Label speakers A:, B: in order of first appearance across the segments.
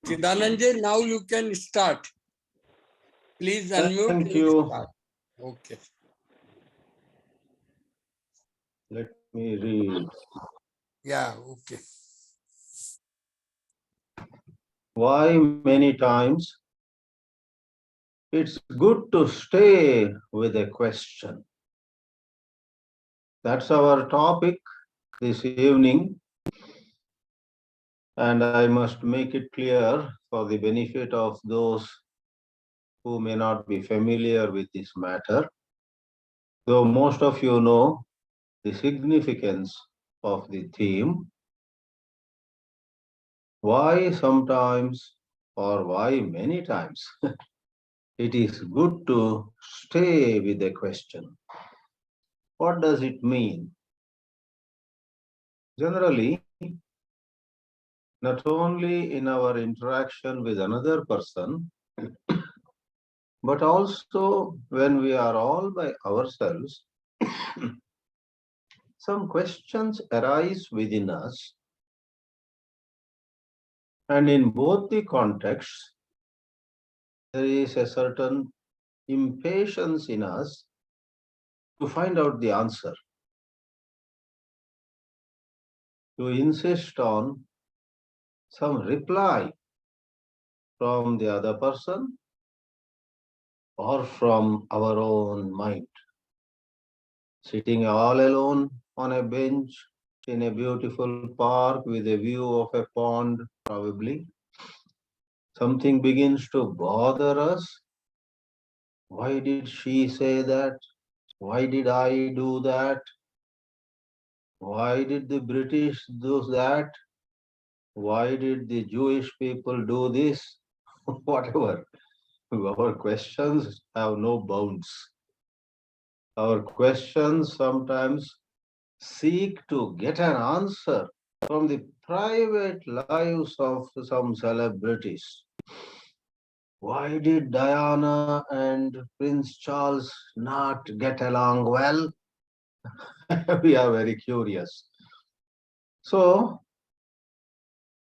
A: Chidanandji, now you can start. Please unmute.
B: Thank you.
A: Start. Okay.
B: Let me read.
A: Yeah, okay.
B: Why many times? It's good to stay with a question. That's our topic this evening. And I must make it clear for the benefit of those who may not be familiar with this matter. Though most of you know the significance of the theme, why sometimes or why many times it is good to stay with a question. What does it mean? Generally, not only in our interaction with another person, but also when we are all by ourselves, some questions arise within us. And in both the contexts, there is a certain impatience in us to find out the answer, to insist on some reply from the other person or from our own mind. Sitting all alone on a bench in a beautiful park with a view of a pond, probably, something begins to bother us. Why did she say that? Why did I do that? Why did the British do that? Why did the Jewish people do this? Whatever. Our questions have no bounds. Our questions sometimes seek to get an answer from the private lives of some celebrities. Why did Diana and Prince Charles not get along well? We are very curious. So,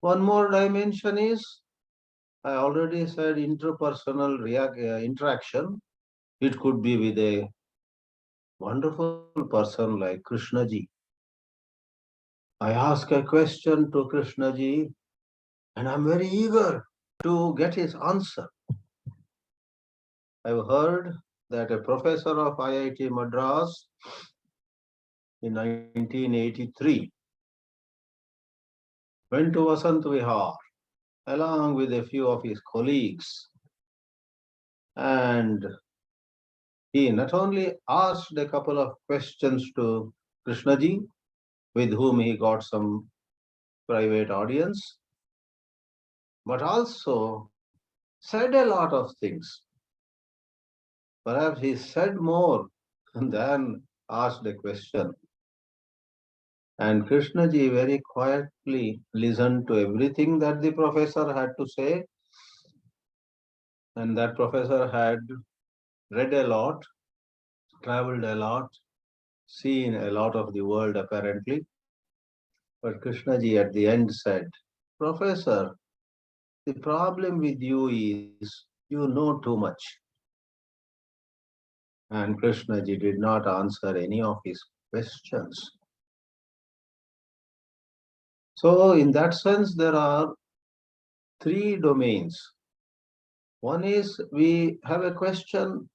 B: one more dimension is, I already said, interpersonal interaction. It could be with a wonderful person like Krishnaji. I ask a question to Krishnaji and I'm very eager to get his answer. I've heard that a professor of IIT Madras in 1983 went to Vasant Vihar along with a few of his colleagues, and he not only asked a couple of questions to Krishnaji, with whom he got some private audience, but also said a lot of things. Perhaps he said more than asked a question. And Krishnaji very quietly listened to everything that the professor had to say. And that professor had read a lot, traveled a lot, seen a lot of the world apparently. But Krishnaji at the end said, Professor, the problem with you is you know too much. And Krishnaji did not answer any of his questions. So in that sense, there are three domains. One is we have a question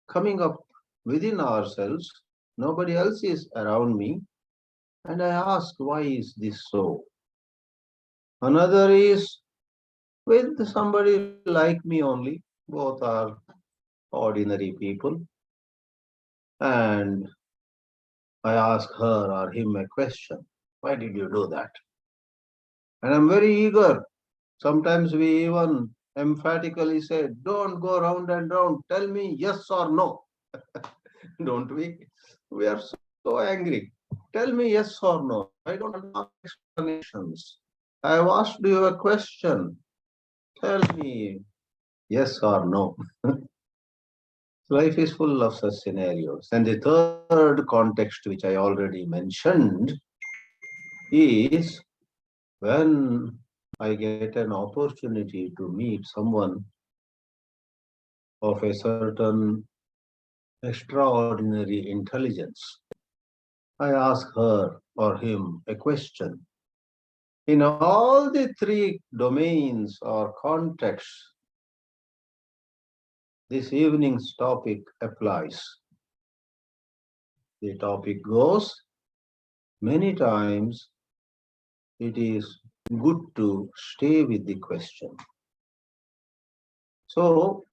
B: coming up within ourselves. Nobody else is around me. And I ask, why is this so? Another is with somebody like me only. Both are ordinary people. And I ask her or him a question. Why did you do that? And I'm very eager. Sometimes we even emphatically say, don't go round and round. Tell me yes or no. Don't we? We are so angry. Tell me yes or no. I don't want explanations. I have asked you a question. Tell me yes or no. Life is full of such scenarios. And the third context, which I already mentioned, is when I get an opportunity to meet someone of a certain extraordinary intelligence, I ask her or him a question. In all the three domains or contexts, this evening's topic applies. The topic goes, many times it is good to stay with the question. So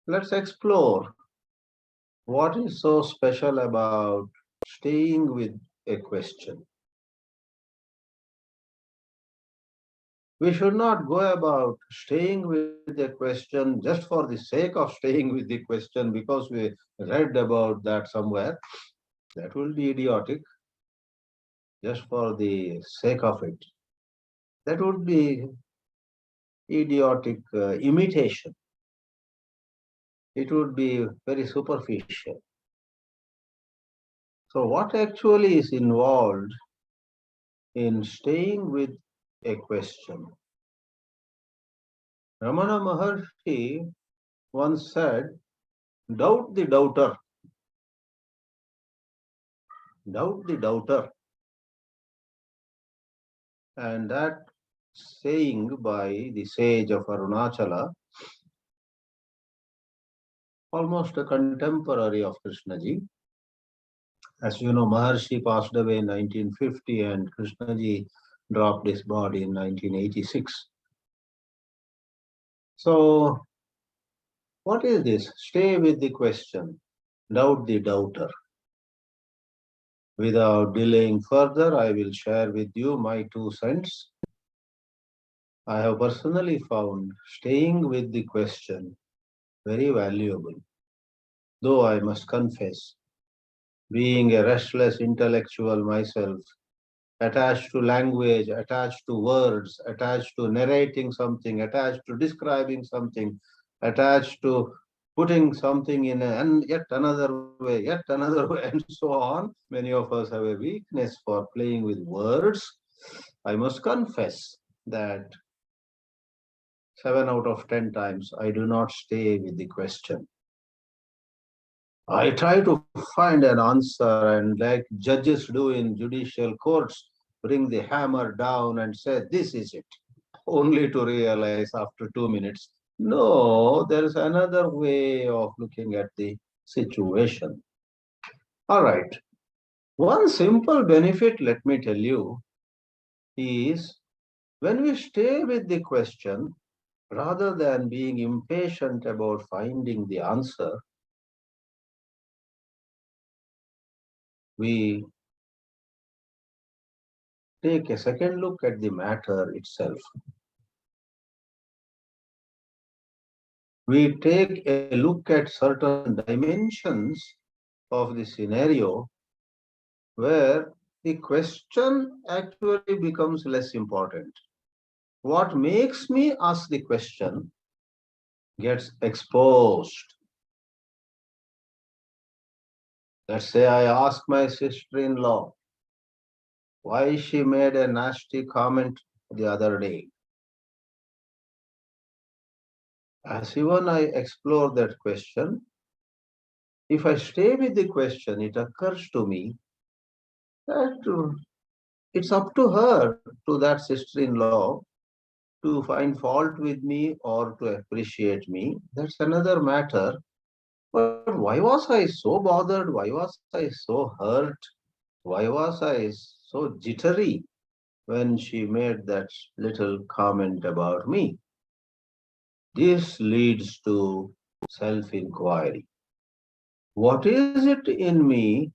B: let's explore what is so special about staying with a question. We should not go about staying with a question just for the sake of staying with the question because we read about that somewhere. That will be idiotic, just for the sake of it. That would be idiotic imitation. It would be very superficial. So, what actually is involved in staying with a question? Ramana Maharshi once said, doubt the doubter. Doubt the doubter. And that saying by the sage of Arunachala, almost a contemporary of Krishnaji. As you know, Maharshi passed away in 1950 and Krishnaji dropped his body in 1986. So, what is this? Stay with the question, doubt the doubter. Without delaying further, I will share with you my 2 cents. I have personally found staying with the question very valuable, though I must confess, being a restless intellectual myself, attached to language, attached to words, attached to narrating something, attached to describing something, attached to putting something in and yet another way, and so on. Many of us have a weakness for playing with words. I must confess that 7 out of 10 times I do not stay with the question. I try to find an answer, and like judges do in judicial courts, bring the hammer down and say, this is it, only to realize after 2 minutes, no, there is another way of looking at the situation. All right. One simple benefit, let me tell you, is when we stay with the question, rather than being impatient about finding the answer, we take a second look at the matter itself. We take a look at certain dimensions of the scenario where the question actually becomes less important. What makes me ask the question gets exposed. Let's say I ask my sister-in-law why she made a nasty comment the other day. As even I explore that question, if I stay with the question, it occurs to me that it's up to her, to that sister-in-law, to find fault with me or to appreciate me. That's another matter. But why was I so bothered? Why was I so hurt? Why was I so jittery when she made that little comment about me? This leads to self-inquiry. What is it in me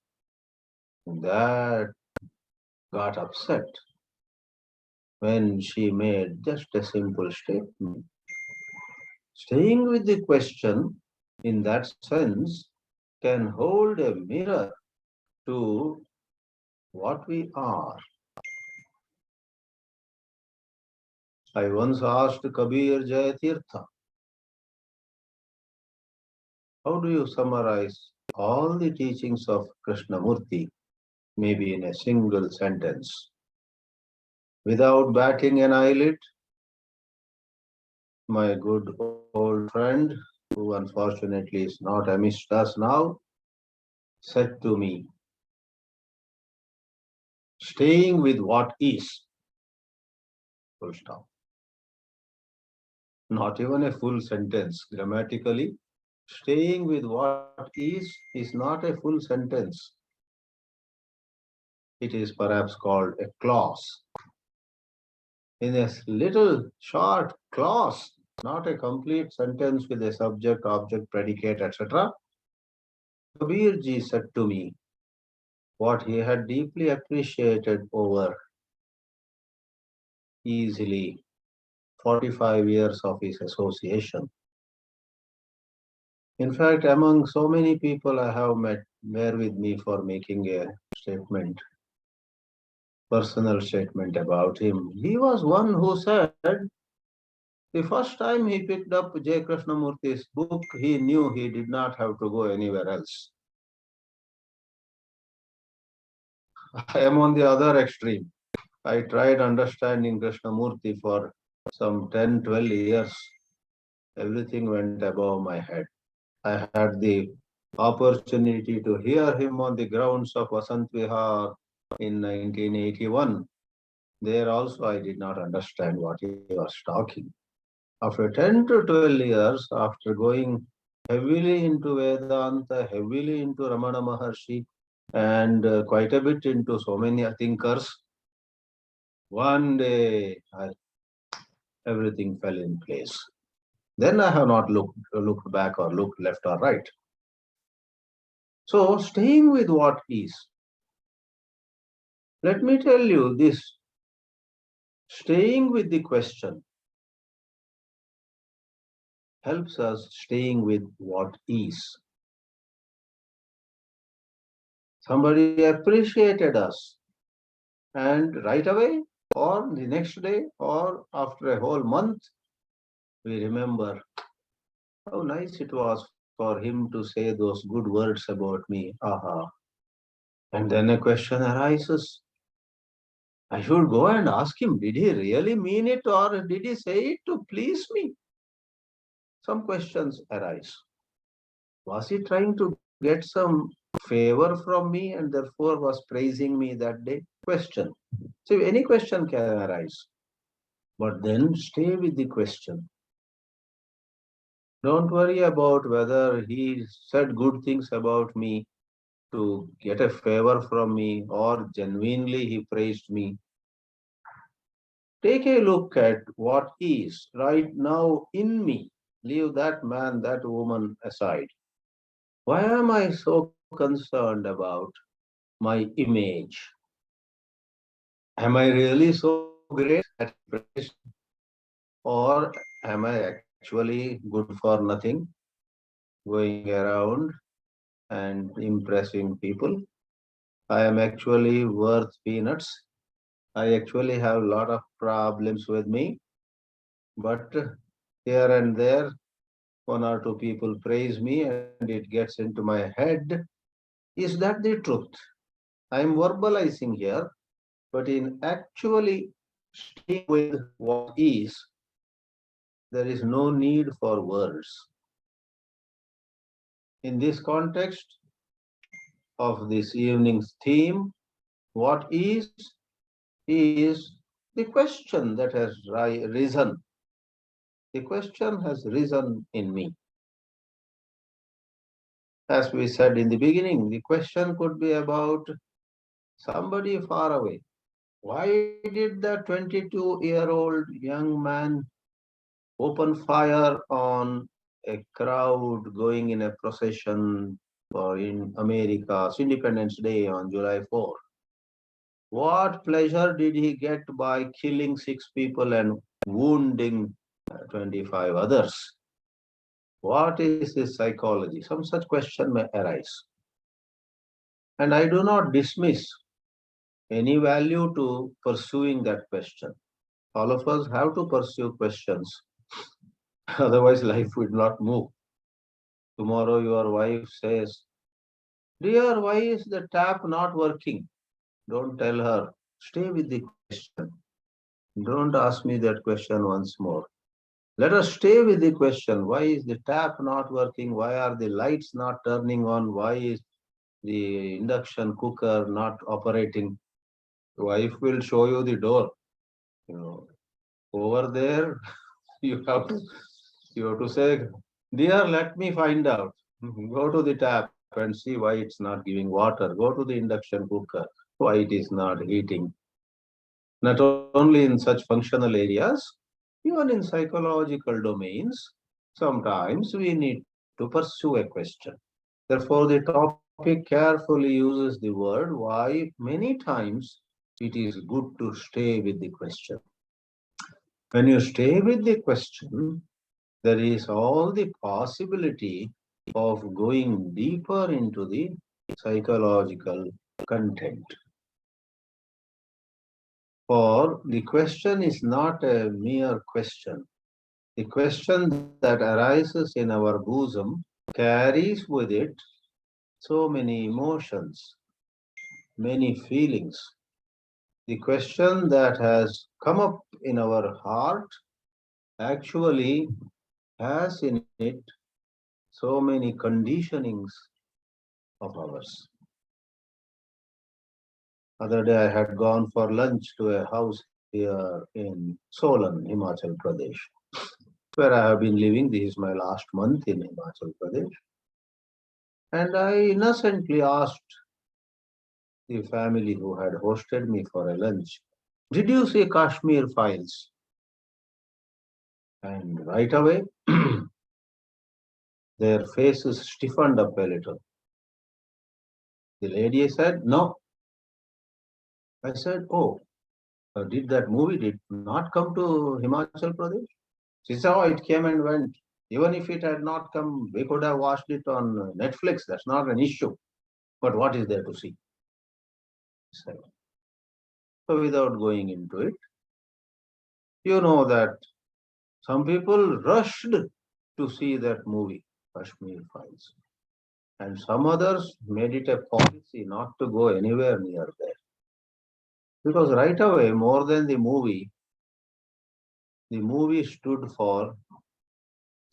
B: that got upset when she made just a simple statement? Staying with the question in that sense can hold a mirror to what we are. I once asked Kabir Jayatirtha, how do you summarize all the teachings of Krishnamurti, maybe in a single sentence? Without batting an eyelid, my good old friend, who unfortunately is not amidst us now, said to me, staying with what is, full stop. Not even a full sentence. Grammatically, staying with what is not a full sentence. It is perhaps called a clause. In a little short clause, not a complete sentence with a subject, object, predicate, etc., Kabirji said to me what he had deeply appreciated over easily 45 years of his association. In fact, among so many people I have met, bear with me for making a statement, personal statement about him. He was one who said the first time he picked up J. Krishnamurti's book, he knew he did not have to go anywhere else. I am on the other extreme. I tried understanding Krishnamurti for some 10, 12 years. Everything went above my head. I had the opportunity to hear him on the grounds of Vasant Vihar in 1981. There also I did not understand what he was talking. After 10 to 12 years, after going heavily into Vedanta, heavily into Ramana Maharshi, and quite a bit into so many thinkers, one day everything fell in place. Then I have not looked back or looked left or right. So staying with what is. Let me tell you this, staying with the question helps us staying with what is. Somebody appreciated us, and right away, or the next day, or after a whole month, we remember how nice it was for him to say those good words about me. Aha. And then a question arises. I should go and ask him, did he really mean it or did he say it to please me? Some questions arise. Was he trying to get some favor from me and therefore was praising me that day? Question. So any question can arise. But then stay with the question. Don't worry about whether he said good things about me to get a favor from me or genuinely he praised me. Take a look at what is right now in me. Leave that man, that woman aside. Why am I so concerned about my image? Am I really so great that he praised? Or am I actually good for nothing, going around and impressing people? I am actually worth peanuts. I actually have a lot of problems with me, but here and there, one or two people praise me and it gets into my head. Is that the truth? I am verbalizing here, but in actually staying with what is, there is no need for words. In this context of this evening's theme, what is the question that has risen. The question has risen in me. As we said in the beginning, the question could be about somebody far away. Why did that 22-year-old young man open fire on a crowd going in a procession or in America's Independence Day on July 4? What pleasure did he get by killing 6 people and wounding 25 others? What is his psychology? Some such question may arise. And I do not dismiss any value to pursuing that question. All of us have to pursue questions. Otherwise, life would not move. Tomorrow, your wife says, dear, why is the tap not working? Don't tell her. Stay with the question. Don't ask me that question once more. Let us stay with the question, why is the tap not working? Why are the lights not turning on? Why is the induction cooker not operating? Wife will show you the door. You know, over there, you have to you have to say, dear, let me find out. Go to the tap and see why it's not giving water. Go to the induction cooker, why it is not heating. Not only in such functional areas, even in psychological domains, sometimes we need to pursue a question. Therefore, the topic carefully uses the word why. Many times it is good to stay with the question. When you stay with the question, there is all the possibility of going deeper into the psychological content. For the question is not a mere question. The question that arises in our bosom carries with it so many emotions, many feelings. The question that has come up in our heart actually has in it so many conditionings of ours. Other day I had gone for lunch to a house here in Solan, Himachal Pradesh, where I have been living. This is my last month in Himachal Pradesh. And I innocently asked the family who had hosted me for a lunch, did you see Kashmir Files? And right away, their faces stiffened up a little. The lady said, no. I said, oh, did that movie did not come to Himachal Pradesh? She said, oh, it came and went. Even if it had not come, we could have watched it on Netflix. That's not an issue. But what is there to see? So without going into it, you know that some people rushed to see that movie, Kashmir Files. And some others made it a policy not to go anywhere near there. Because right away, more than the movie stood for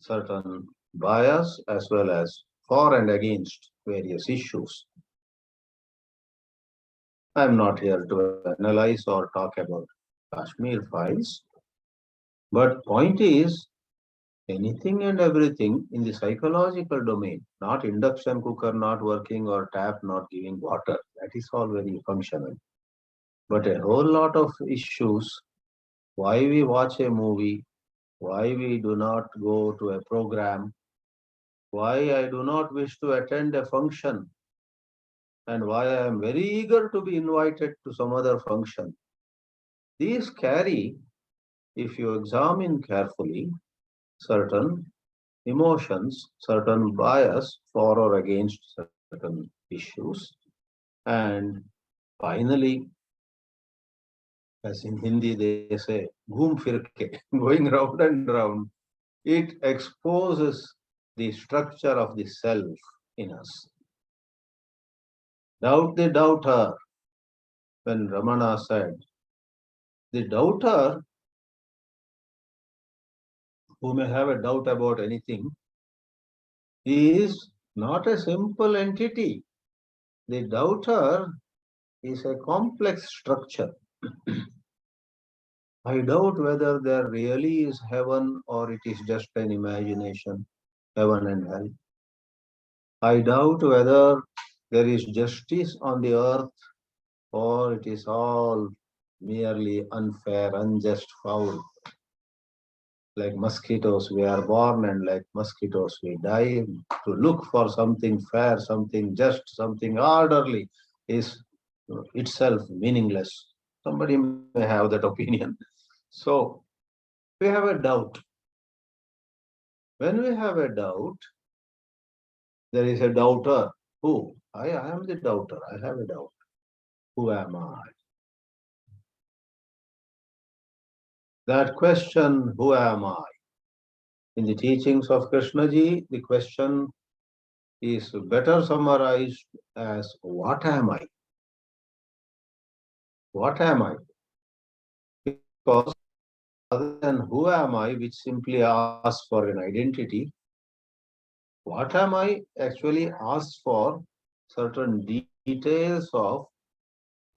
B: certain bias as well as for and against various issues. I'm not here to analyze or talk about Kashmir Files, but point is anything and everything in the psychological domain, not induction cooker not working or tap not giving water, that is all very functional. But a whole lot of issues, why we watch a movie, why we do not go to a program, why I do not wish to attend a function, and why I am very eager to be invited to some other function. These carry, if you examine carefully, certain emotions, certain bias for or against certain issues, and finally, as in Hindi they say, "Ghoom fir ke," going round and round, it exposes the structure of the self in us. Doubt the doubter, when Ramana said, the doubter who may have a doubt about anything is not a simple entity. The doubter is a complex structure. I doubt whether there really is heaven or it is just an imagination, heaven and hell. I doubt whether there is justice on the earth or it is all merely unfair, unjust, foul. Like mosquitoes, we are born, and like mosquitoes, we die. To look for something fair, something just, something orderly is itself meaningless. Somebody may have that opinion. So we have a doubt. When we have a doubt, there is a doubter. Who? I am the doubter. I have a doubt. Who am I? That question, who am I? In the teachings of Krishnaji, the question is better summarized as what am I? What am I? Because rather than who am I, which simply asks for an identity, what am I actually asks for certain details of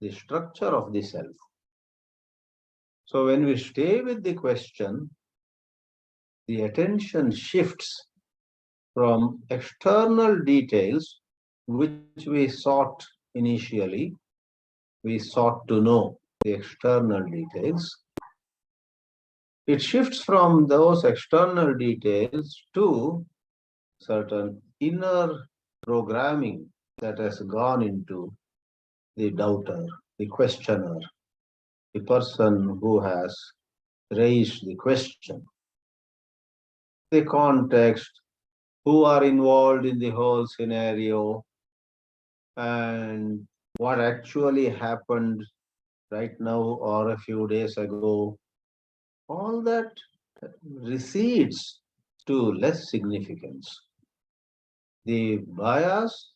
B: the structure of the self. So when we stay with the question, the attention shifts from external details which we sought initially. We sought to know the external details. It shifts from those external details to certain inner programming that has gone into the doubter, the questioner, the person who has raised the question, the context, who are involved in the whole scenario, and what actually happened right now or a few days ago. All that recedes to less significance. The bias,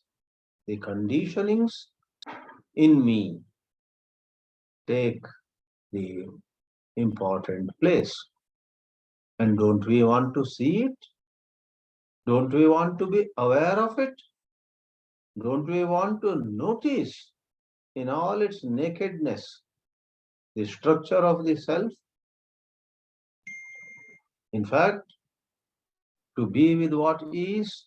B: the conditionings in me take the important place. And don't we want to see it? Don't we want to be aware of it? Don't we want to notice in all its nakedness the structure of the self? In fact, to be with what is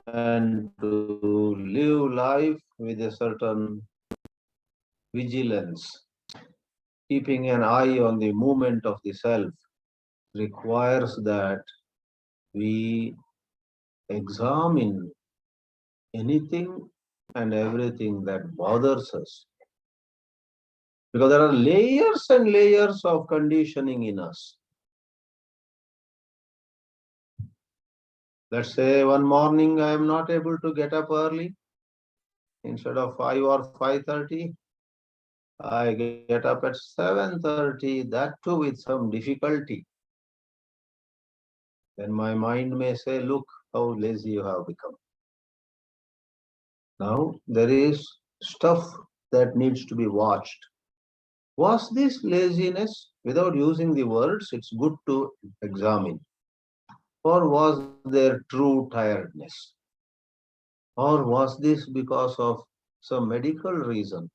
B: and to live life with a certain vigilance, keeping an eye on the movement of the self, requires that we examine anything and everything that bothers us. Because there are layers and layers of conditioning in us. Let's say one morning I am not able to get up early. Instead of 5 or 5:30, I get up at 7:30, that too with some difficulty. Then my mind may say, look how lazy you have become. Now there is stuff that needs to be watched. Was this laziness? Without using the words, it's good to examine. Or was there true tiredness? Or was this because of some medical reason?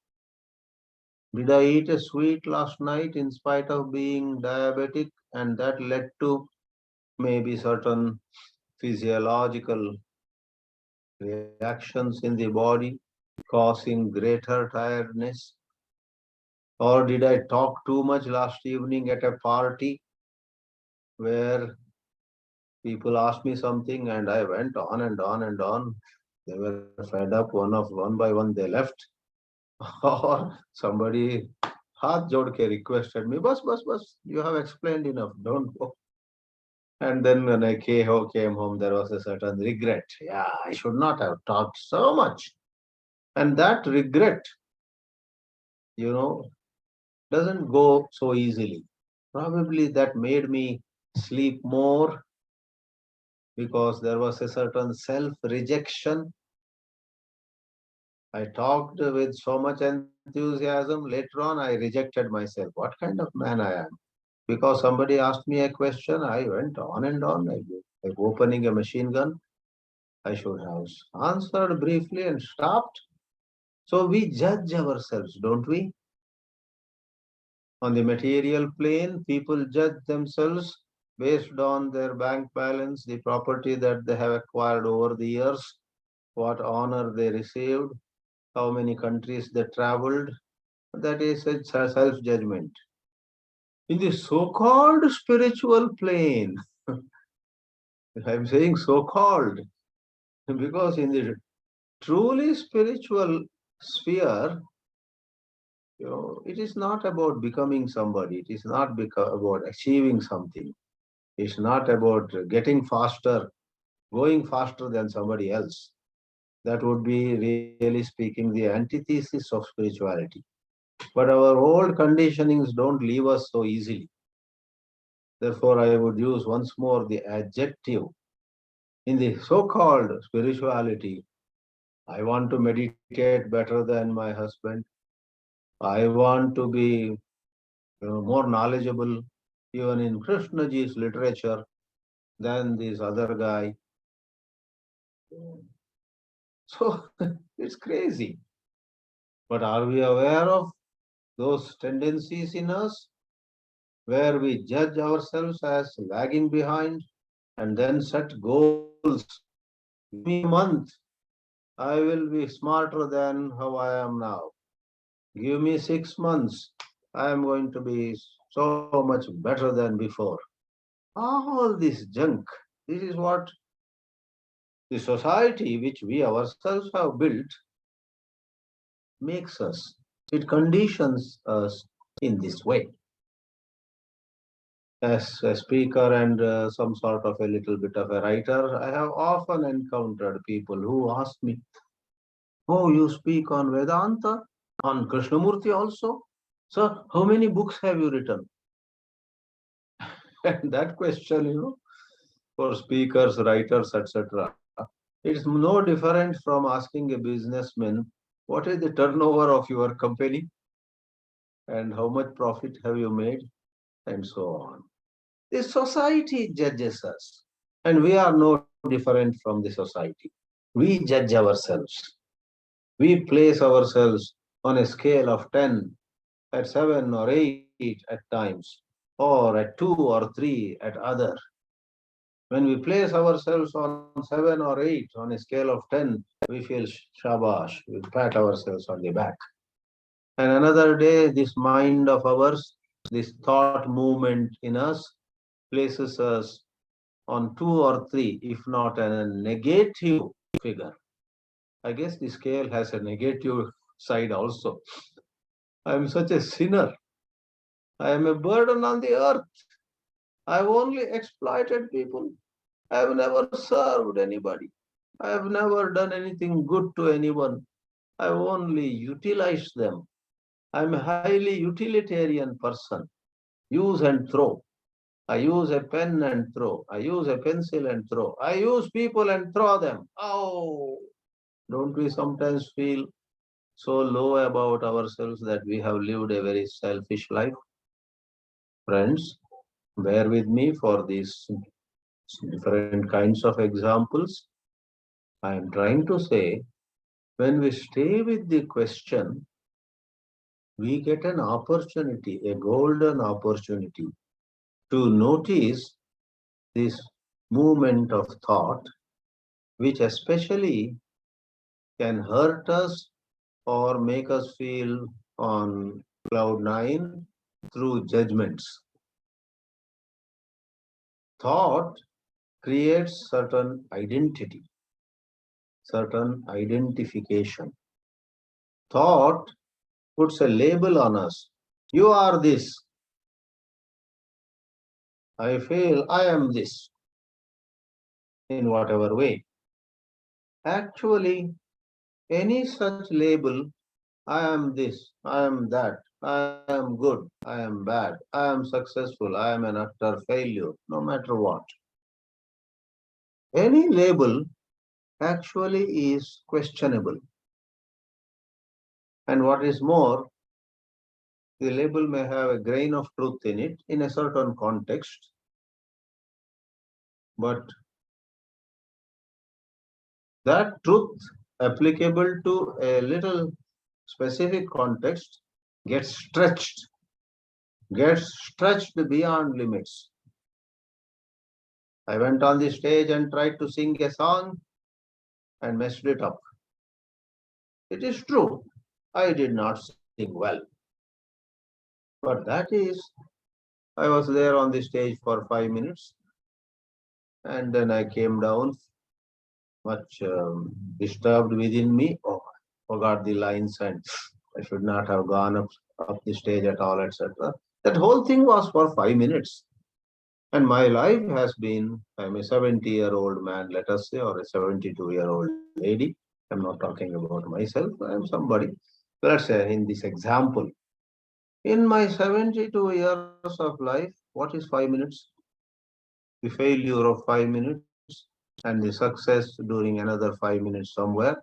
B: Did I eat a sweet last night in spite of being diabetic, and that led to maybe certain physiological reactions in the body causing greater tiredness? Or did I talk too much last evening at a party where people asked me something and I went on and on and on? They were fed up, one by one they left. Or somebody haath jod ke requested me, bus, you have explained enough, don't go. And then when I came home, there was a certain regret. Yeah, I should not have talked so much. And that regret, you know, doesn't go so easily. Probably that made me sleep more because there was a certain self-rejection. I talked with so much enthusiasm. Later on, I rejected myself. What kind of man I am? Because somebody asked me a question, I went on and on, like opening a machine gun. I should have answered briefly and stopped. So we judge ourselves, don't we? On the material plane, people judge themselves based on their bank balance, the property that they have acquired over the years, what honor they received, how many countries they traveled. That is a self-judgment. In the so-called spiritual plane, I'm saying so-called, because in the truly spiritual sphere, it is not about becoming somebody. It is not about achieving something. It's not about getting faster, going faster than somebody else. That would be, really speaking, the antithesis of spirituality. But our old conditionings don't leave us so easily. Therefore, I would use once more the adjective. In the so-called spirituality, I want to meditate better than my husband. I want to be more knowledgeable even in Krishnaji's literature than this other guy. So it's crazy. But are we aware of those tendencies in us where we judge ourselves as lagging behind and then set goals? Give me a month, I will be smarter than how I am now. Give me 6 months, I am going to be so much better than before. All this junk, this is what the society which we ourselves have built makes us. It conditions us in this way. As a speaker and some sort of a little bit of a writer, I have often encountered people who ask me, "Oh, you speak on Vedanta, on Krishnamurti also? Sir, how many books have you written?" And that question, for speakers, writers, etc., it's no different from asking a businessman, "What is the turnover of your company? And how much profit have you made?" And so on. The society judges us, and we are no different from the society. We judge ourselves. We place ourselves on a scale of 10 at 7 or 8 at times, or at 2 or 3 at other. When we place ourselves on 7 or 8 on a scale of 10, we feel shabash, we pat ourselves on the back. And another day, this mind of ours, this thought movement in us, places us on 2 or 3, if not a negative figure. I guess the scale has a negative side also. I am such a sinner. I am a burden on the earth. I have only exploited people. I have never served anybody. I have never done anything good to anyone. I have only utilized them. I am a highly utilitarian person. Use and throw. I use a pen and throw. I use a pencil and throw. I use people and throw them. Oh, don't we sometimes feel so low about ourselves that we have lived a very selfish life? Friends, bear with me for these different kinds of examples. I am trying to say, when we stay with the question, we get an opportunity, a golden opportunity to notice this movement of thought, which especially can hurt us or make us feel on cloud nine through judgments. Thought creates certain identity, certain identification. Thought puts a label on us. You are this. I feel I am this in whatever way. Actually, any such label, I am this, I am that, I am good, I am bad, I am successful, I am an utter failure, no matter what. Any label actually is questionable. And what is more, the label may have a grain of truth in it in a certain context, but that truth applicable to a little specific context gets stretched beyond limits. I went on the stage and tried to sing a song and messed it up. It is true, I did not sing well. But that is, I was there on the stage for 5 minutes and then I came down much disturbed within me. Oh, I forgot the lines and I should not have gone up the stage at all, etc. That whole thing was for 5 minutes. And my life has been, I'm a 70-year-old man, let us say, or a 72-year-old lady. I'm not talking about myself, I'm somebody. Let's say in this example, in my 72 years of life, what is 5 minutes? The failure of 5 minutes and the success during another 5 minutes somewhere.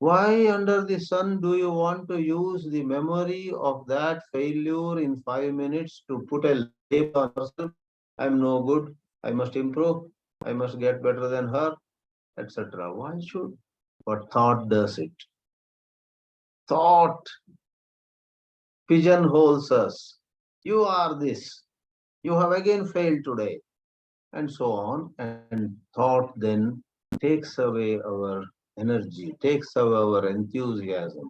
B: Why under the sun do you want to use the memory of that failure in 5 minutes to put a label on yourself? I'm no good. I must improve. I must get better than her, etc. Why should? But thought does it. Thought pigeonholes us. You are this. You have again failed today, and so on. And thought then takes away our energy, takes away our enthusiasm.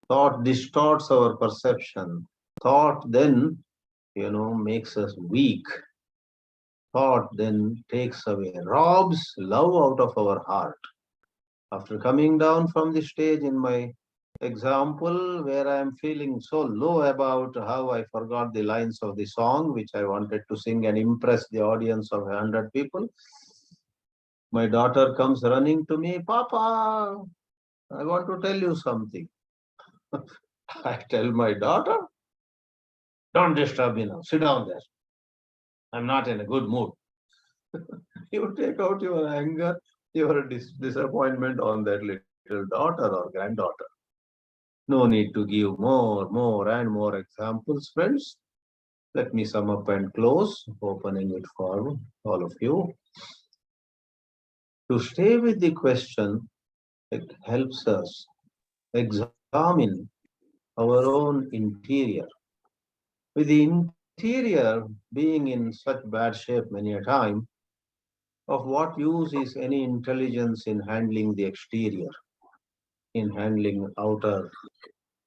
B: Thought distorts our perception. Thought then, makes us weak. Thought then takes away, robs love out of our heart. After coming down from the stage in my example, where I am feeling so low about how I forgot the lines of the song which I wanted to sing and impress the audience of 100 people, my daughter comes running to me, Papa, I want to tell you something. I tell my daughter, don't disturb me now, sit down there. I'm not in a good mood. You take out your anger, your disappointment on that little daughter or granddaughter. No need to give more, and more examples, friends. Let me sum up and close, opening it for all of you. To stay with the question, it helps us examine our own interior. With the interior being in such bad shape many a time, of what use is any intelligence in handling the exterior, in handling outer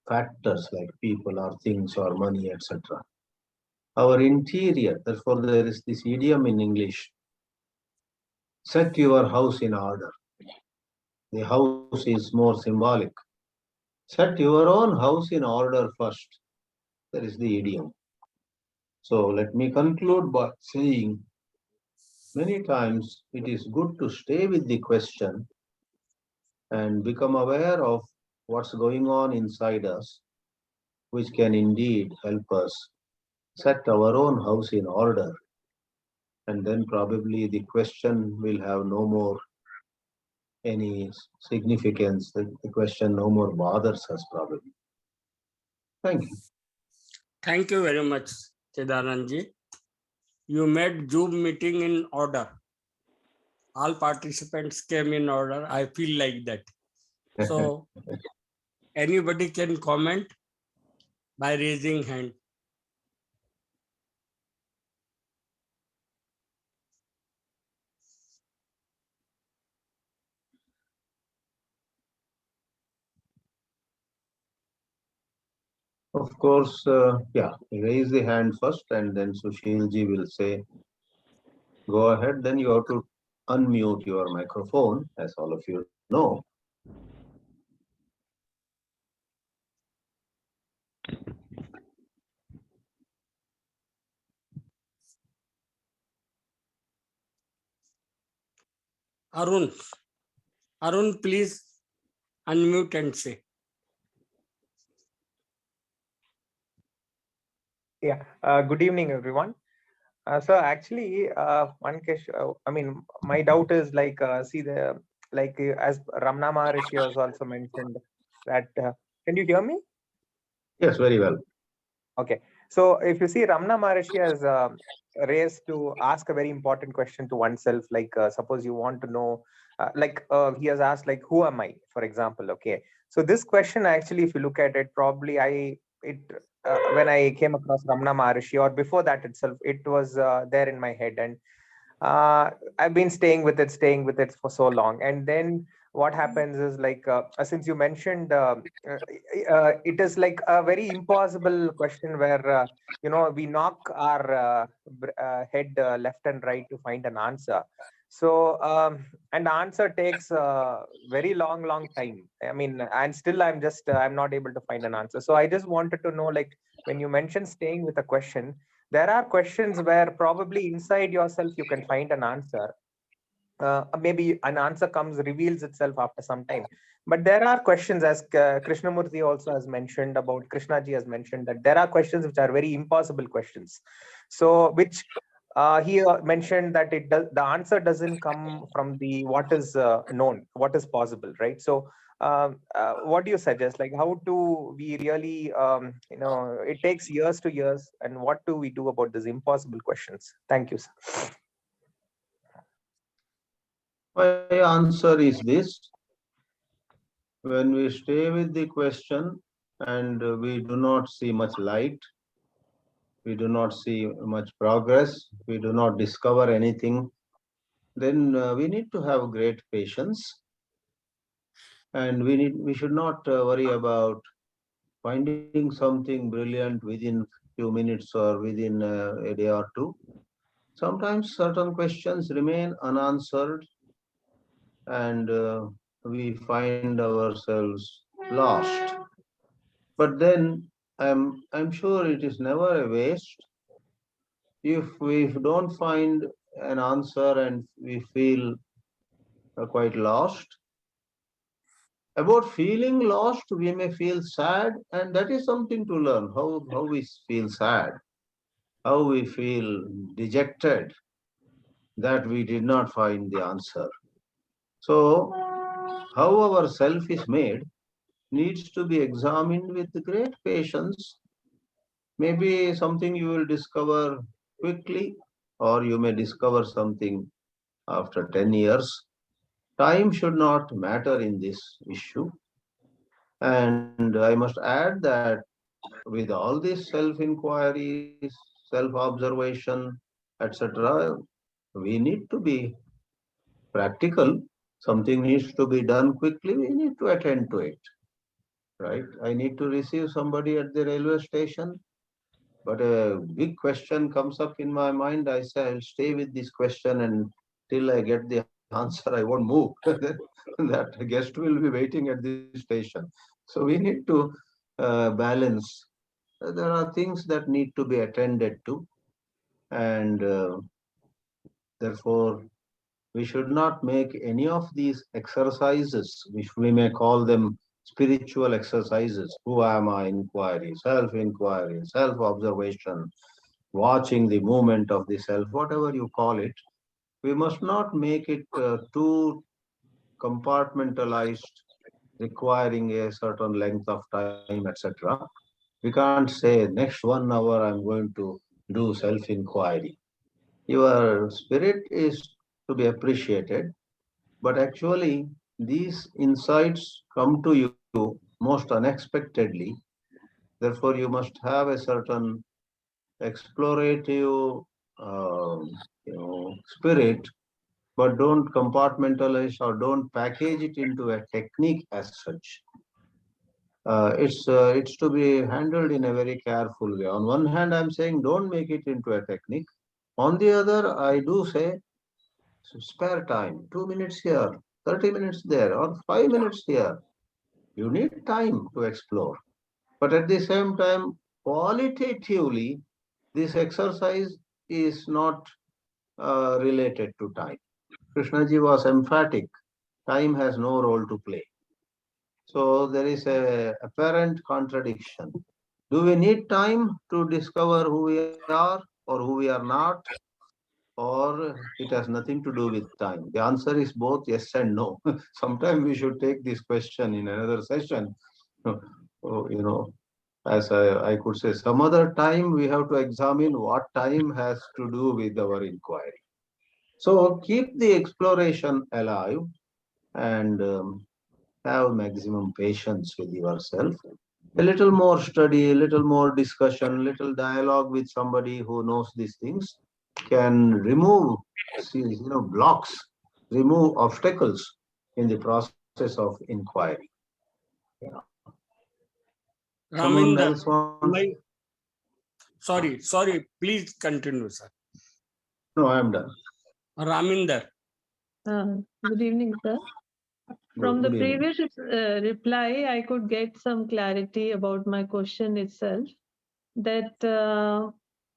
B: factors like people or things or money, etc. Our interior, therefore, there is this idiom in English, set your house in order. The house is more symbolic. Set your own house in order first. That is the idiom. So let me conclude by saying many times it is good to stay with the question and become aware of what's going on inside us, which can indeed help us set our own house in order. And then probably the question will have no more any significance. The question no more bothers us probably. Thank you.
A: Thank you very much, Chidanandji. You made Zoom meeting in order. All participants came in order. I feel like that. So anybody can comment by raising hand.
B: Of course, raise the hand first and then Sushil ji will say, go ahead. Then you have to unmute your microphone, as all of you know.
A: Arun, please unmute and say.
C: Yeah, good evening, everyone. So actually, one question, my doubt is like, as Ramana Maharishi has also mentioned that, can you hear me?
B: Yes, very well.
C: Okay. So if you see, Ramana Maharishi has raised to ask a very important question to oneself, like suppose you want to know, he has asked like, who am I, for example, okay. So this question actually, if you look at it, probably when I came across Ramana Maharishi or before that itself, it was there in my head, and I've been staying with it for so long. And then what happens is like, since you mentioned, it is like a very impossible question where, we knock our head left and right to find an answer. So, and the answer takes very long time. I mean, and still I'm not able to find an answer. So I just wanted to know, like, when you mentioned staying with a question, there are questions where probably inside yourself you can find an answer. Maybe an answer reveals itself after some time. But there are questions, as Krishnamurti also has mentioned about, Krishnaji has mentioned, that there are questions which are very impossible questions. So which he mentioned that the answer doesn't come from what is known, what is possible, right? So what do you suggest? Like, how do we really, it takes years to years, and what do we do about these impossible questions? Thank you, sir.
B: My answer is this. When we stay with the question and we do not see much light, we do not see much progress, we do not discover anything, then we need to have great patience, and we should not worry about finding something brilliant within few minutes or within a day or two. Sometimes certain questions remain unanswered, and we find ourselves lost. But then I'm sure it is never a waste if we don't find an answer and we feel quite lost. About feeling lost, we may feel sad, and that is something to learn. How we feel sad, how we feel dejected that we did not find the answer. So, how our self is made needs to be examined with great patience. Maybe something you will discover quickly, or you may discover something after 10 years. Time should not matter in this issue. And I must add that with all these self inquiries, self observation, etc., we need to be practical. Something needs to be done quickly, we need to attend to it. Right? I need to receive somebody at the railway station, but a big question comes up in my mind. I say, I'll stay with this question and till I get the answer, I won't move. That guest will be waiting at the station. So we need to balance. There are things that need to be attended to, and therefore we should not make any of these exercises, which we may call them spiritual exercises. Who am I? Inquiry, self observation, watching the movement of the self, whatever you call it. We must not make it too compartmentalized, requiring a certain length of time, etc. We can't say next 1 hour I'm going to do self inquiry. Your spirit is to be appreciated, but actually, these insights come to you most unexpectedly. Therefore, you must have a certain explorative, spirit, but don't compartmentalize or don't package it into a technique as such. It's to be handled in a very careful way. On one hand, I'm saying don't make it into a technique. On the other, I do say spare time, 2 minutes here, 30 minutes there, or 5 minutes here. You need time to explore. But at the same time, qualitatively, this exercise is not related to time. Krishnaji was emphatic. Time has no role to play. So there is a apparent contradiction. Do we need time to discover who we are or who we are not? Or it has nothing to do with time? The answer is both yes and no. Sometimes we should take this question in another session. Oh, as I could say, some other time we have to examine what time has to do with our inquiry. So keep the exploration alive and have maximum patience with yourself. A little more study, a little more discussion, little dialogue with somebody who knows these things can remove, blocks, remove obstacles in the process of inquiry. Yeah. Someone
A: Raminder,
B: else wants?
A: sorry, please continue, sir.
B: No, I am done.
A: Raminder.
D: Good evening, sir. From the
B: Good evening.
D: previous reply, I could get some clarity about my question itself. That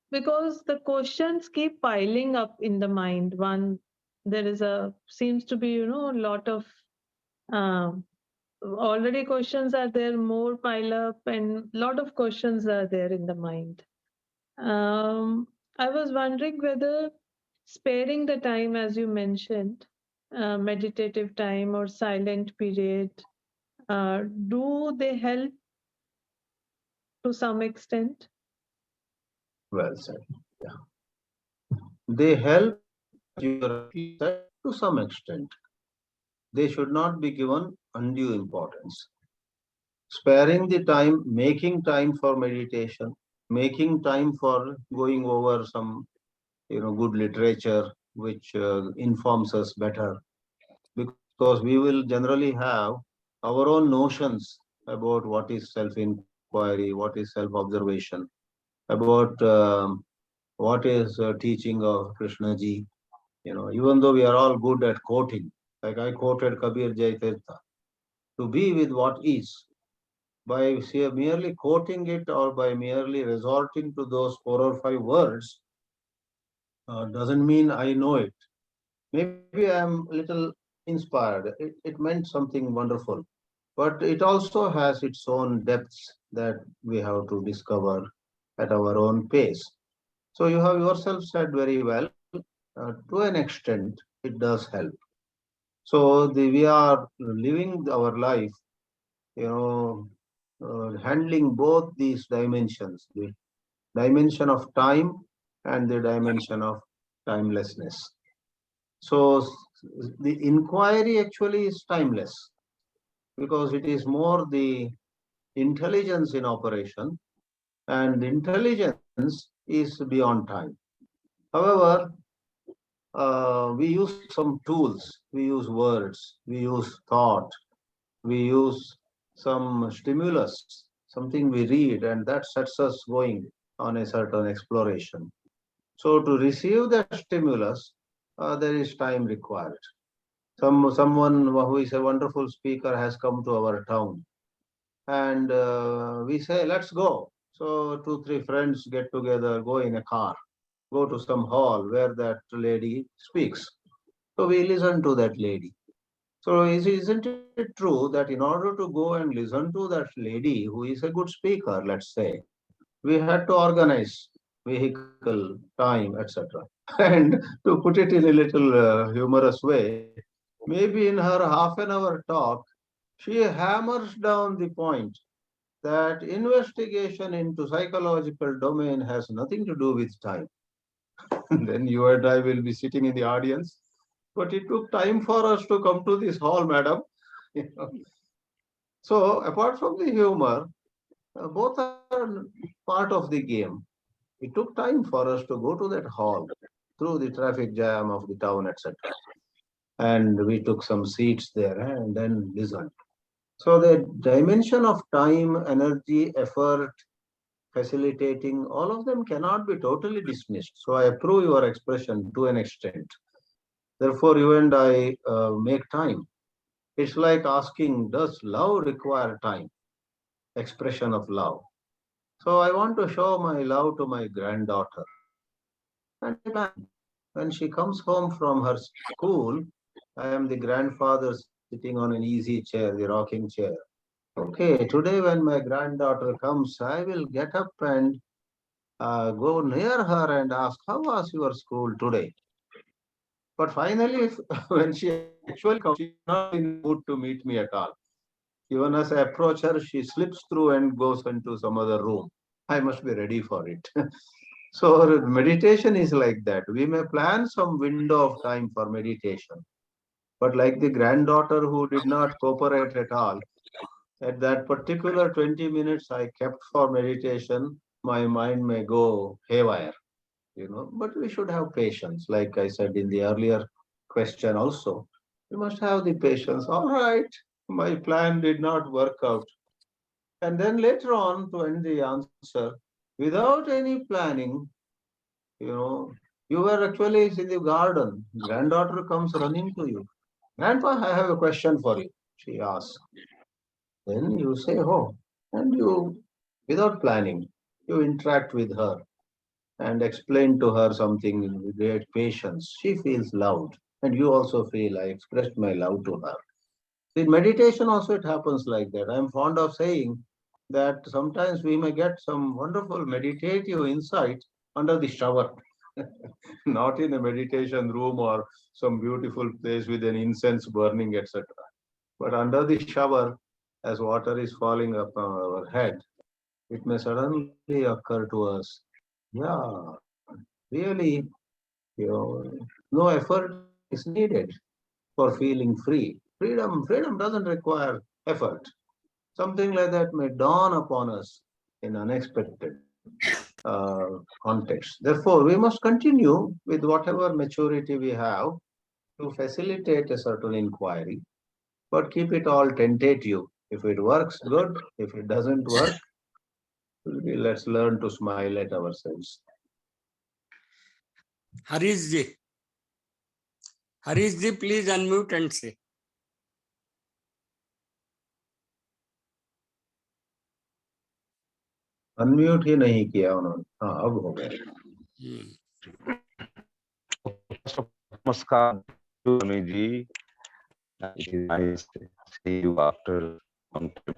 D: because the questions keep piling up in the mind. One, there is seems to be a lot of already questions are there, more pile up, and lot of questions are there in the mind. I was wondering whether sparing the time, as you mentioned, meditative time or silent period, Do they help to some extent?
B: Well said. Yeah. They help, as you rightly said, to some extent. They should not be given undue importance. Sparing the time, making time for meditation, making time for going over some good literature which informs us better, because we will generally have our own notions about what is self-inquiry, what is self-observation, about what is teaching of Krishna ji. Even though we are all good at quoting, like I quoted Kabir Jaitirtha, to be with what is, by merely quoting it or by merely resorting to those 4 or 5 words, doesn't mean I know it. Maybe I'm a little inspired. It meant something wonderful, but it also has its own depths that we have to discover at our own pace. So you have yourself said very well. To an extent, it does help. So we are living our life, you know, handling both these dimensions, the dimension of time and the dimension of timelessness. So the inquiry actually is timeless because it is more the intelligence in operation, and intelligence is beyond time. However, we use some tools, we use words, we use thought, we use some stimulus, something we read, and that sets us going on a certain exploration. So to receive that stimulus, there is time required. Someone who is a wonderful speaker has come to our town, and we say, let's go. So 2, 3 friends get together, go in a car, go to some hall where that lady speaks. So we listen to that lady. So isn't it true that in order to go and listen to that lady who is a good speaker, let's say, we had to organize vehicle, time, etc. And to put it in a little humorous way, maybe in her half-an-hour talk, she hammers down the point that investigation into psychological domain has nothing to do with time. Then you and I will be sitting in the audience. But it took time for us to come to this hall, madam. You know. So apart from the humor, both are part of the game. It took time for us to go to that hall through the traffic jam of the town, etc. And we took some seats there and then listened. So the dimension of time, energy, effort, facilitating, all of them cannot be totally dismissed. So I approve your expression to an extent. Therefore, you and I make time. It's like asking, does love require time? Expression of love. So I want to show my love to my granddaughter. And I plan. When she comes home from her school, I am the grandfather sitting on an easy chair, the rocking chair. Okay, today when my granddaughter comes, I will get up and go near her and ask, how was your school today? But finally, when she actually comes, she is not in the mood to meet me at all. Even as I approach her, she slips through and goes into some other room. I must be ready for it. So meditation is like that. We may plan some window of time for meditation, but like the granddaughter who did not cooperate at all, at that particular 20 minutes I kept for meditation, my mind may go haywire, but we should have patience. Like I said in the earlier question also, we must have the patience. All right, my plan did not work out. And then later on, to end the answer, without any planning, you know, you were actually in the garden. Granddaughter comes running to you. Grandpa, I have a question for you, she asks. Then you say, oh, and you, without planning, you interact with her and explain to her something with great patience. She feels loved, and you also feel I expressed my love to her. In meditation, also, it happens like that. I'm fond of saying that sometimes we may get some wonderful meditative insight under the shower, not in a meditation room or some beautiful place with an incense burning, etc. But under the shower, as water is falling upon our head, it may suddenly occur to us, yeah, really, no effort is needed for feeling free. Freedom doesn't require effort. Something like that may dawn upon us in unexpected context. Therefore, we must continue with whatever maturity we have to facilitate a certain inquiry, but keep it all tentative. If it works, good. If it doesn't work, let's learn to smile at ourselves.
A: Harishji, please unmute and say.
B: Unmute ही नहीं किया उन्होंने. हाँ, अब हो गया.
E: Namaskar to Ramiji. It is nice to see you after some time.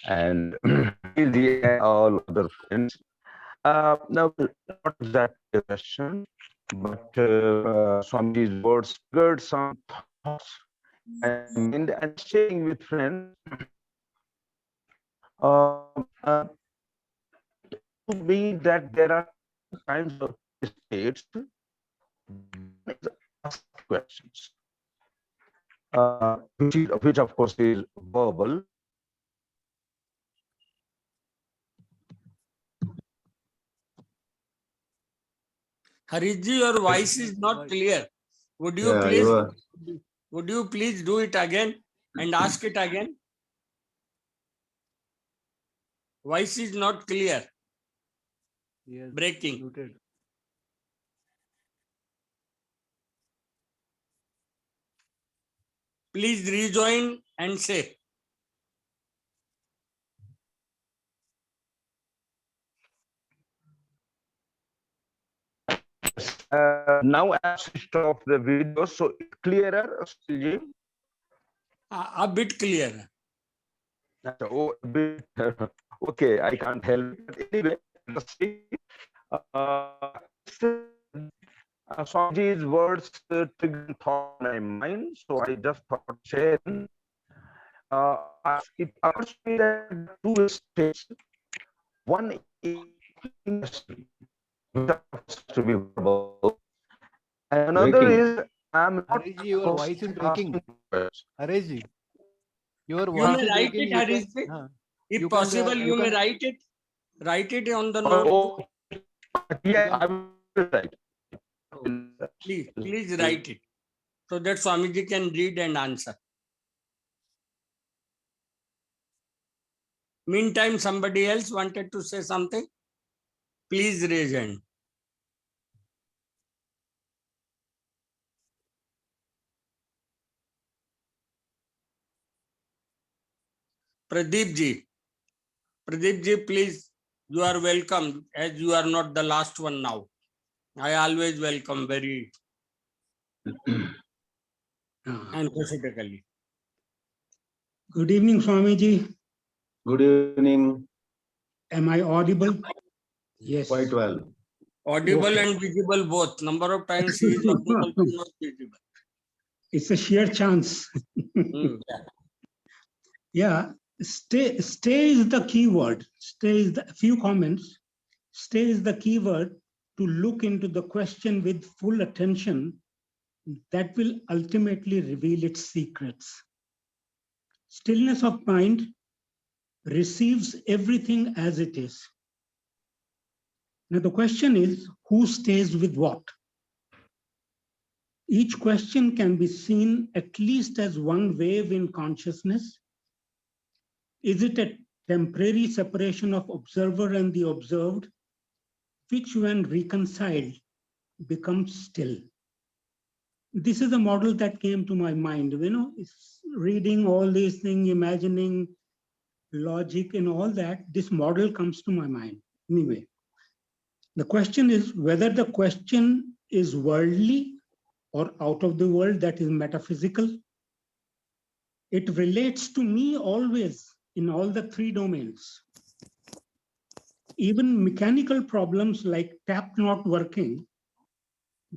E: And all other friends. Now, not exactly a question, but Swamiji's words triggered some thoughts and sharing with friends. To me, that there are kinds of states. Ask questions, which of course is verbal.
A: Harishji, your voice is not clear. Would you please do it again and ask it again? Voice is not clear. Yes, breaking. Muted. Please rejoin and say.
E: Now I switched off the video, so it's clearer, Sushil?
A: A bit clearer.
E: Oh, a bit. Okay, I can't help it. Anyway, let's see. Swamiji's words triggered thought in my mind, so I just thought sharing. It occurs to me that two states. One is industry, to be verbal. Another is I'm not.
F: Hareshji, your voice is breaking. Hareshji, your voice
A: you may
F: is
A: write
F: breaking.
A: it, Hareshji. If possible, you may write it. Write it on the note.
E: Yeah, I will write.
A: Please write it so that Swamiji can read and answer. Meantime, somebody else wanted to say something. Please raise hand. Pradeep ji, please, you are welcome, as you are not the last one now. I always welcome very enthusiastically.
G: Good evening, Swamiji.
B: Good evening.
G: Am I audible? Yes.
B: Quite well.
A: Audible and visible both. Number of times he is audible but not visible.
G: It's a sheer chance. Yeah. Stay is the key word. Few comments. Stay is the key word to look into the question with full attention that will ultimately reveal its secrets. Stillness of mind receives everything as it is. Now the question is, who stays with what? Each question can be seen at least as one wave in consciousness. Is it a temporary separation of observer and the observed, which when reconciled becomes still? This is a model that came to my mind, it's reading all these things, imagining logic and all that, this model comes to my mind. Anyway, the question is whether the question is worldly or out of the world, that is metaphysical. It relates to me always in all the three domains. Even mechanical problems like tap not working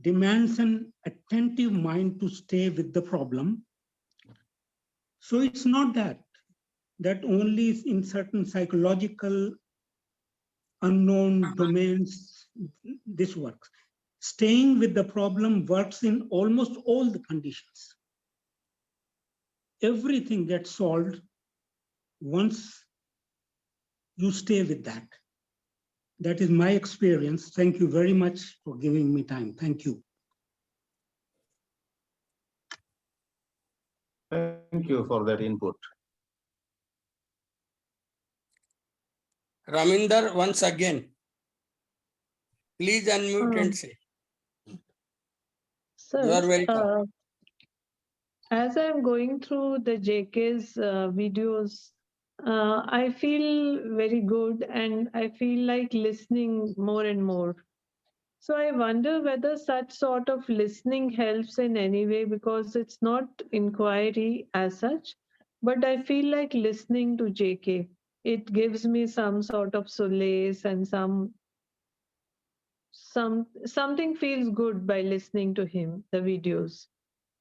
G: demands an attentive mind to stay with the problem. So it's not that that only in certain psychological unknown domains this works. Staying with the problem works in almost all the conditions. Everything gets solved once you stay with that. That is my experience. Thank you very much for giving me time. Thank you.
B: Thank you for that input.
A: Raminder, once again, please unmute and say. You are
D: Sir,
A: welcome.
D: as I'm going through the JK's videos, I feel very good and I feel like listening more and more. So I wonder whether such sort of listening helps in any way, because it's not inquiry as such, but I feel like listening to JK. It gives me some sort of solace and something feels good by listening to him, the videos.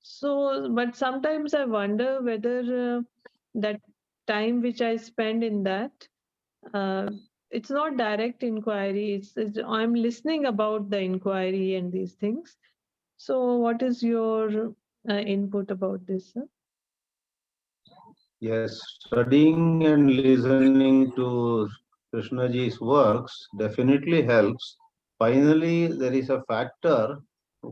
D: So, but sometimes I wonder whether that time which I spend in that, uh, it's not direct inquiry. It's I'm listening about the inquiry and these things. So, what is your input about this, sir?
B: Yes, studying and listening to Krishnaji's works definitely helps. Finally, there is a factor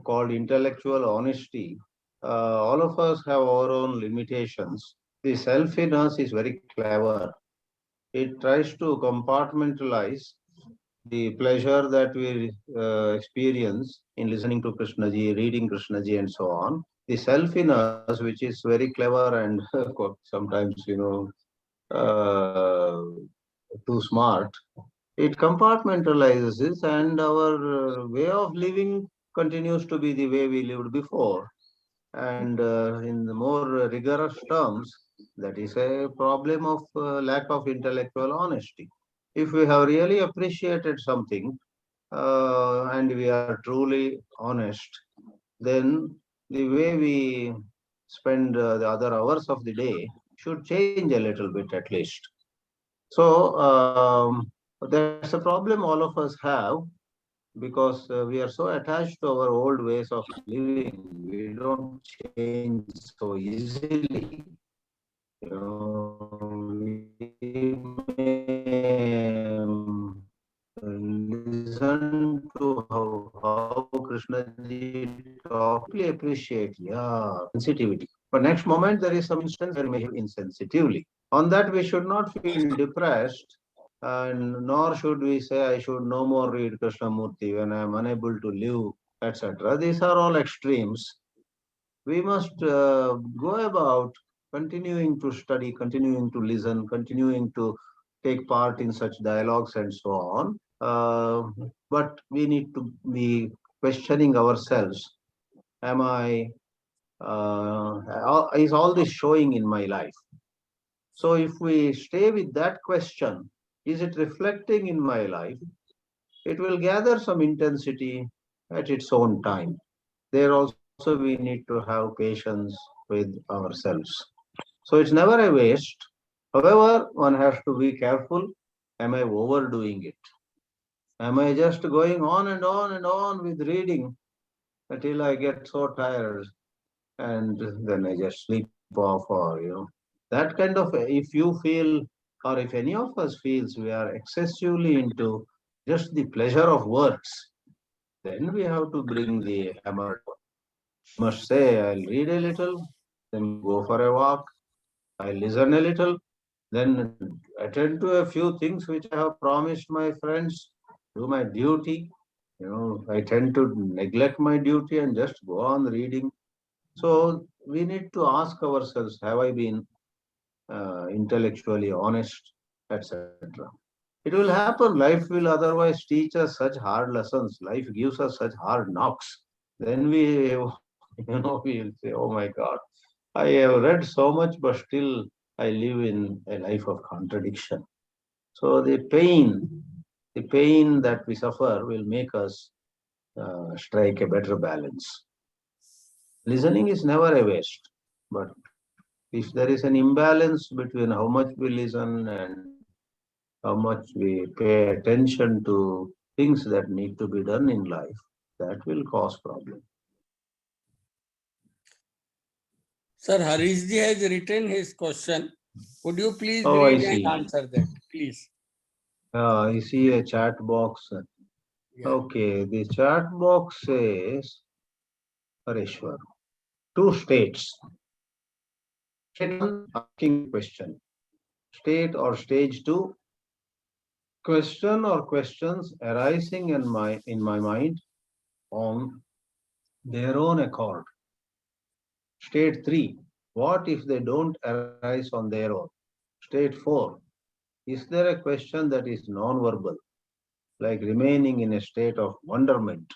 B: called intellectual honesty. All of us have our own limitations. The self in us is very clever. It tries to compartmentalize the pleasure that we experience in listening to Krishnaji, reading Krishnaji, and so on. The self in us, which is very clever and sometimes, too smart, it compartmentalizes it, and our way of living continues to be the way we lived before. And in the more rigorous terms, that is a problem of lack of intellectual honesty. If we have really appreciated something and we are truly honest, then the way we spend the other hours of the day should change a little bit at least. So that's a problem all of us have, because we are so attached to our old ways of living. We don't change so easily. We may listen to how Krishnaji talk, deeply appreciate, sensitivity. But next moment there is some instance where we may behave insensitively. On that we should not feel depressed, and nor should we say I should no more read Krishnamurti when I am unable to live, etc. These are all extremes. We must go about continuing to study, continuing to listen, continuing to take part in such dialogues and so on. But we need to be questioning ourselves. Am I, is all this showing in my life? So if we stay with that question, is it reflecting in my life? It will gather some intensity at its own time. There also we need to have patience with ourselves. So it's never a waste. However, one has to be careful. Am I overdoing it? Am I just going on and on and on with reading until I get so tired and then I just sleep off, or that kind of, if you feel, or if any of us feels we are excessively into just the pleasure of words, then we have to bring the hammer down. We must say, I'll read a little, then go for a walk, I'll listen a little, then attend to a few things which I have promised my friends, do my duty. I tend to neglect my duty and just go on reading. So we need to ask ourselves, have I been intellectually honest, etc. It will happen. Life will otherwise teach us such hard lessons. Life gives us such hard knocks. Then we, we'll say, oh my God, I have read so much, but still I live in a life of contradiction. So the pain that we suffer will make us strike a better balance. Listening is never a waste, but If there is an imbalance between how much we listen and how much we pay attention to things that need to be done in life, that will cause problem.
A: Sir, Harishji has written his question. Would you please
B: Oh, I
A: read and
B: see.
A: answer that, please?
B: I see a chat box.
A: Yeah.
B: Okay, the chat box says, Hareshwar, two states. State one, asking a question. State or stage two, question or questions arising in my mind on their own accord. State 3, what if they don't arise on their own? State 4, is there a question that is non-verbal, like remaining in a state of wonderment?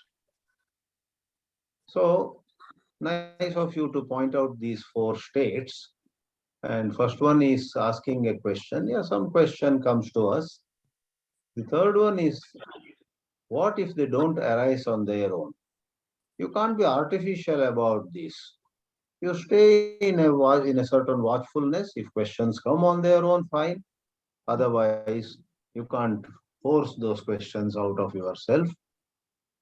B: So, nice of you to point out these 4 states. And first one is asking a question. Yeah, some question comes to us. The third one is, what if they don't arise on their own? You can't be artificial about this. You stay in a certain watchfulness. If questions come on their own, fine. Otherwise, you can't force those questions out of yourself.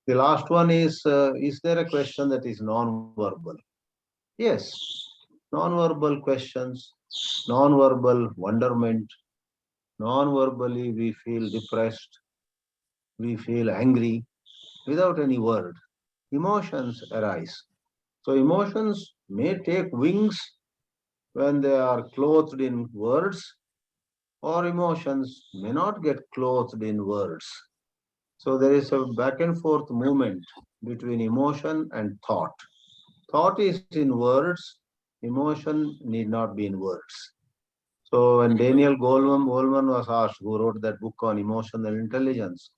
B: The last one is there a question that is non-verbal? Yes, non-verbal questions, non-verbal wonderment, non-verbally we feel depressed, we feel angry without any word. Emotions arise. So emotions may take wings when they are clothed in words, or emotions may not get clothed in words. So there is a back and forth movement between emotion and thought. Thought is in words, emotion need not be in words. So when Daniel Goleman was asked, who wrote that book on emotional intelligence,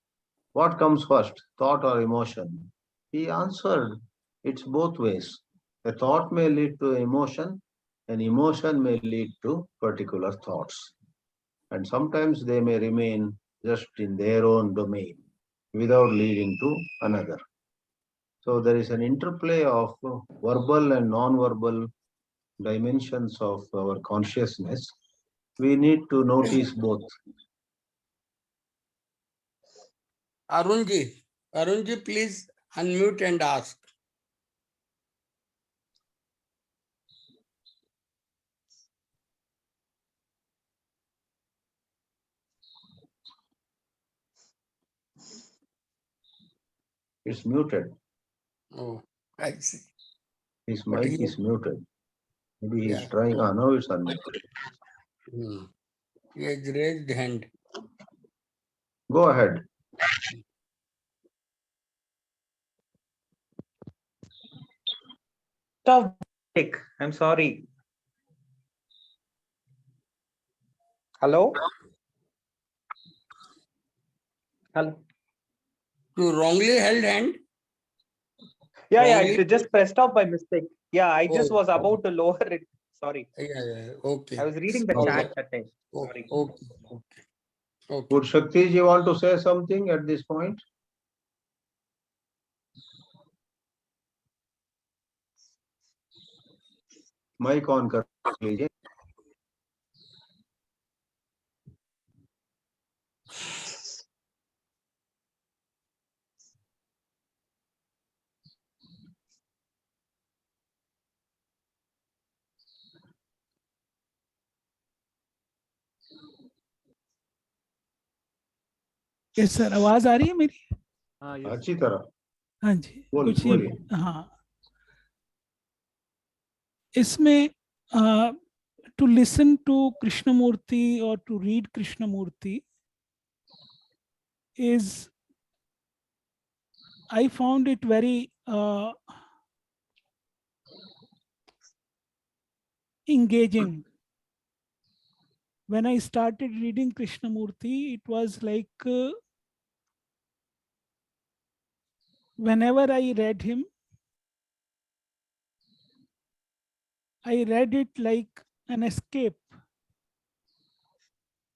B: what comes first, thought or emotion? He answered, it's both ways. A thought may lead to emotion, an emotion may lead to particular thoughts. And sometimes they may remain just in their own domain without leading to another. So there is an interplay of verbal and non-verbal dimensions of our consciousness. We need to notice both.
A: Arunji, please unmute and ask.
B: It's muted.
A: Oh, I see.
B: His
A: But
B: mic
A: he,
B: is muted. Maybe he's
A: yeah.
B: trying. Now it's unmuted.
A: He has raised hand.
B: Go ahead.
C: Stop. I'm sorry. Hello? Hello?
A: You wrongly held hand?
C: Yeah,
A: Wrongly?
C: it just pressed off by mistake. Yeah, I just
A: Oh.
C: was about to lower it. Sorry.
A: Yeah, okay.
C: I was reading the
A: Okay.
C: chat that time. Sorry.
A: Okay.
B: Would Shakti, you want to say something at this point? Mic on, kar lijiye.
H: Yes sir, आवाज आ रही है मेरी?
F: हाँ, yes.
B: अच्छी तरह.
H: हाँ जी,
B: बोल,
H: कुछ ये,
B: बोलिए.
H: हाँ, इसमें to listen to Krishnamurti or to read Krishnamurti is, I found it very engaging. When I started reading Krishnamurti, it was like whenever I read him, I read it like an escape.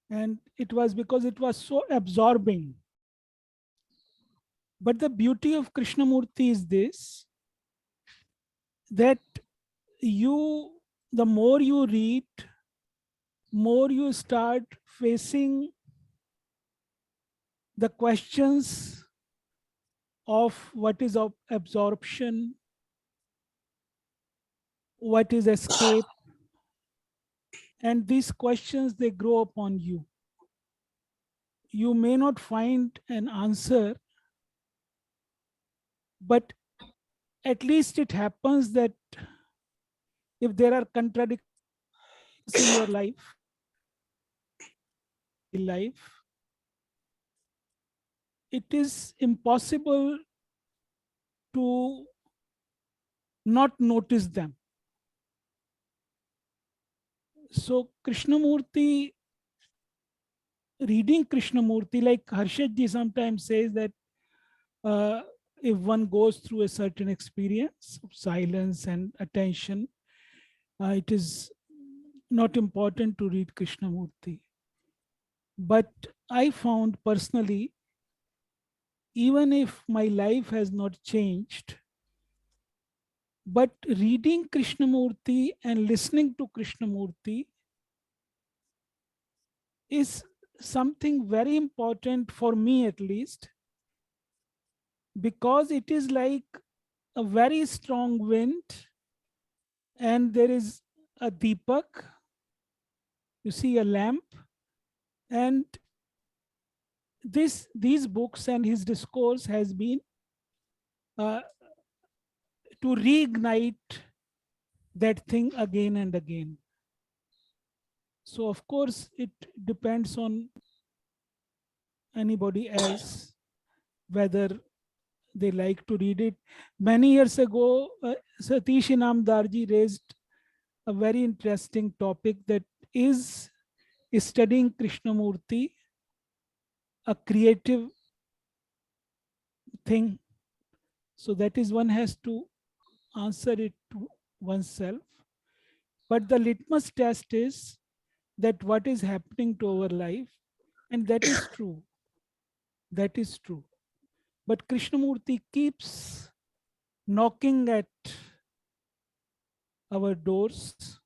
H: And it was because it was so absorbing. But the beauty of Krishnamurti is this, that you the more you read, more you start facing the questions of what is absorption, what is escape, and these questions, they grow upon you. You may not find an answer, but at least it happens that if there are contradictions in your life, it is impossible to not notice them. So Krishnamurti, reading Krishnamurti, like Harshadji sometimes says that if one goes through a certain experience of silence and attention, it is not important to read Krishnamurti. But I found personally, even if my life has not changed, but reading Krishnamurti and listening to Krishnamurti is something very important for me, at least, because it is like a very strong wind and there is a deepak, you see a lamp, and these books and his discourse has been to reignite that thing again and again. So of course it depends on anybody else whether they like to read it. Many years ago, Satish Inamdarji raised a very interesting topic, that is studying Krishnamurti a creative thing? So that is, one has to answer it to oneself. But the litmus test is that what is happening to our life, and that is true. That is true. But Krishnamurti keeps knocking at our doors,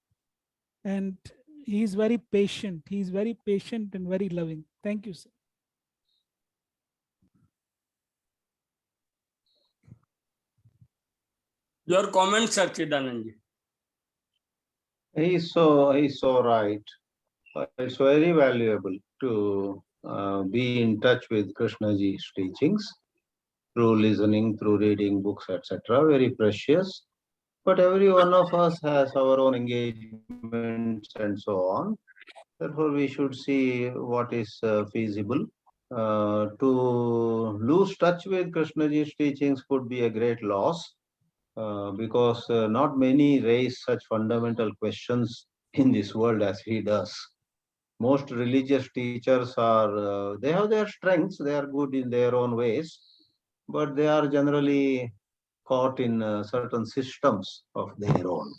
H: and he is very patient. He is very patient and very loving. Thank you, sir.
A: Your comments, Sir Chidanandji.
B: He's so right. It's very valuable to be in touch with Krishnaji's teachings through listening, through reading books, etc. Very precious. But every one of us has our own engagements and so on. Therefore, we should see what is feasible. To lose touch with Krishnaji's teachings could be a great loss, because not many raise such fundamental questions in this world as he does. Most religious teachers are, they have their strengths, they are good in their own ways, but they are generally caught in certain systems of their own.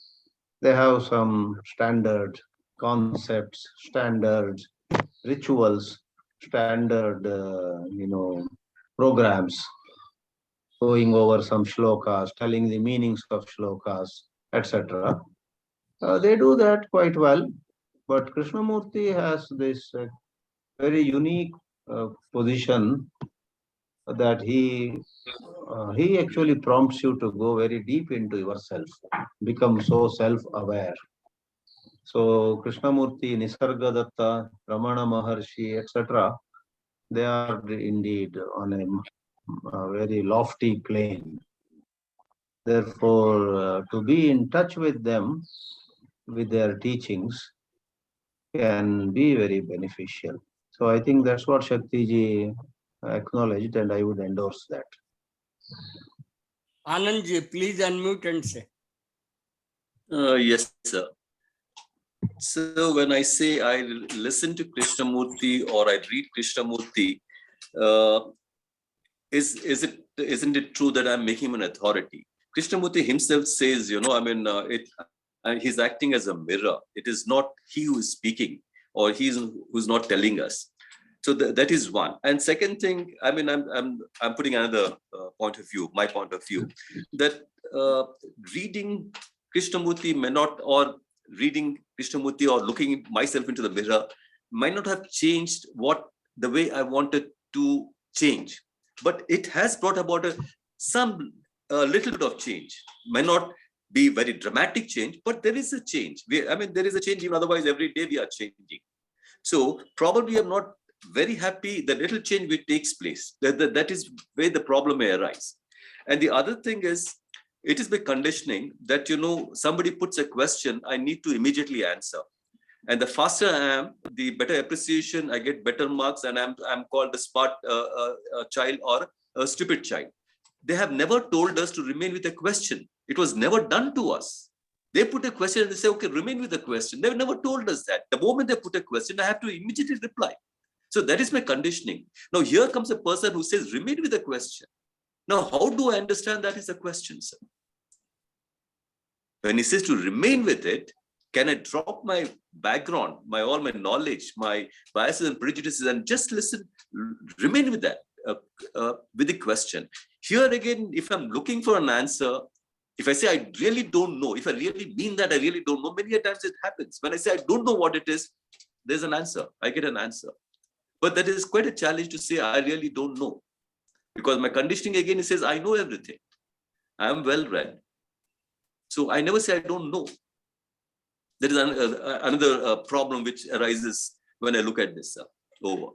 B: They have some standard concepts, standard rituals, standard, programs, going over some shlokas, telling the meanings of shlokas, etc. They do that quite well, but Krishnamurti has this very unique position that he actually prompts you to go very deep into yourself, become so self-aware. So Krishnamurti, Nisargadatta, Ramana Maharshi, etc., they are indeed on a very lofty plane. Therefore, to be in touch with them, with their teachings, can be very beneficial. So I think that's what Shakti acknowledged, and I would endorse that.
A: Anandji, please unmute and say.
I: Yes, sir. So when I say I listen to Krishnamurti or I read Krishnamurti, isn't it true that I'm making him an authority? Krishnamurti himself says, he's acting as a mirror. It is not he who is speaking, or who's not telling us. So that is one. And second thing, I'm putting another point of view, my point of view, that reading Krishnamurti may not, or reading Krishnamurti or looking myself into the mirror might not have changed the way I wanted to change, but it has brought about some little bit of change. Might not be very dramatic change, but there is a change. There is a change. Even otherwise, every day we are changing. So probably I'm not very happy the little change which takes place. That is where the problem may arise. And the other thing is, it is by conditioning that, somebody puts a question, I need to immediately answer. And the faster I am, the better appreciation, I get better marks, and I'm called a smart child or a stupid child. They have never told us to remain with a question. It was never done to us. They put a question and they say, okay, remain with the question. They've never told us that. The moment they put a question, I have to immediately reply. So that is my conditioning. Now here comes a person who says, remain with the question. Now, how do I understand that is a question, sir? When he says to remain with it, can I drop my background, all my knowledge, my biases and prejudices, and just listen, remain with that, with the question? Here again, if I'm looking for an answer, if I say I really don't know, if I really mean that I really don't know, many times it happens. When I say I don't know what it is, there's an answer. I get an answer. But that is quite a challenge to say I really don't know. Because my conditioning again, it says I know everything. I am well read. So I never say I don't know. There is another problem which arises when I look at this over.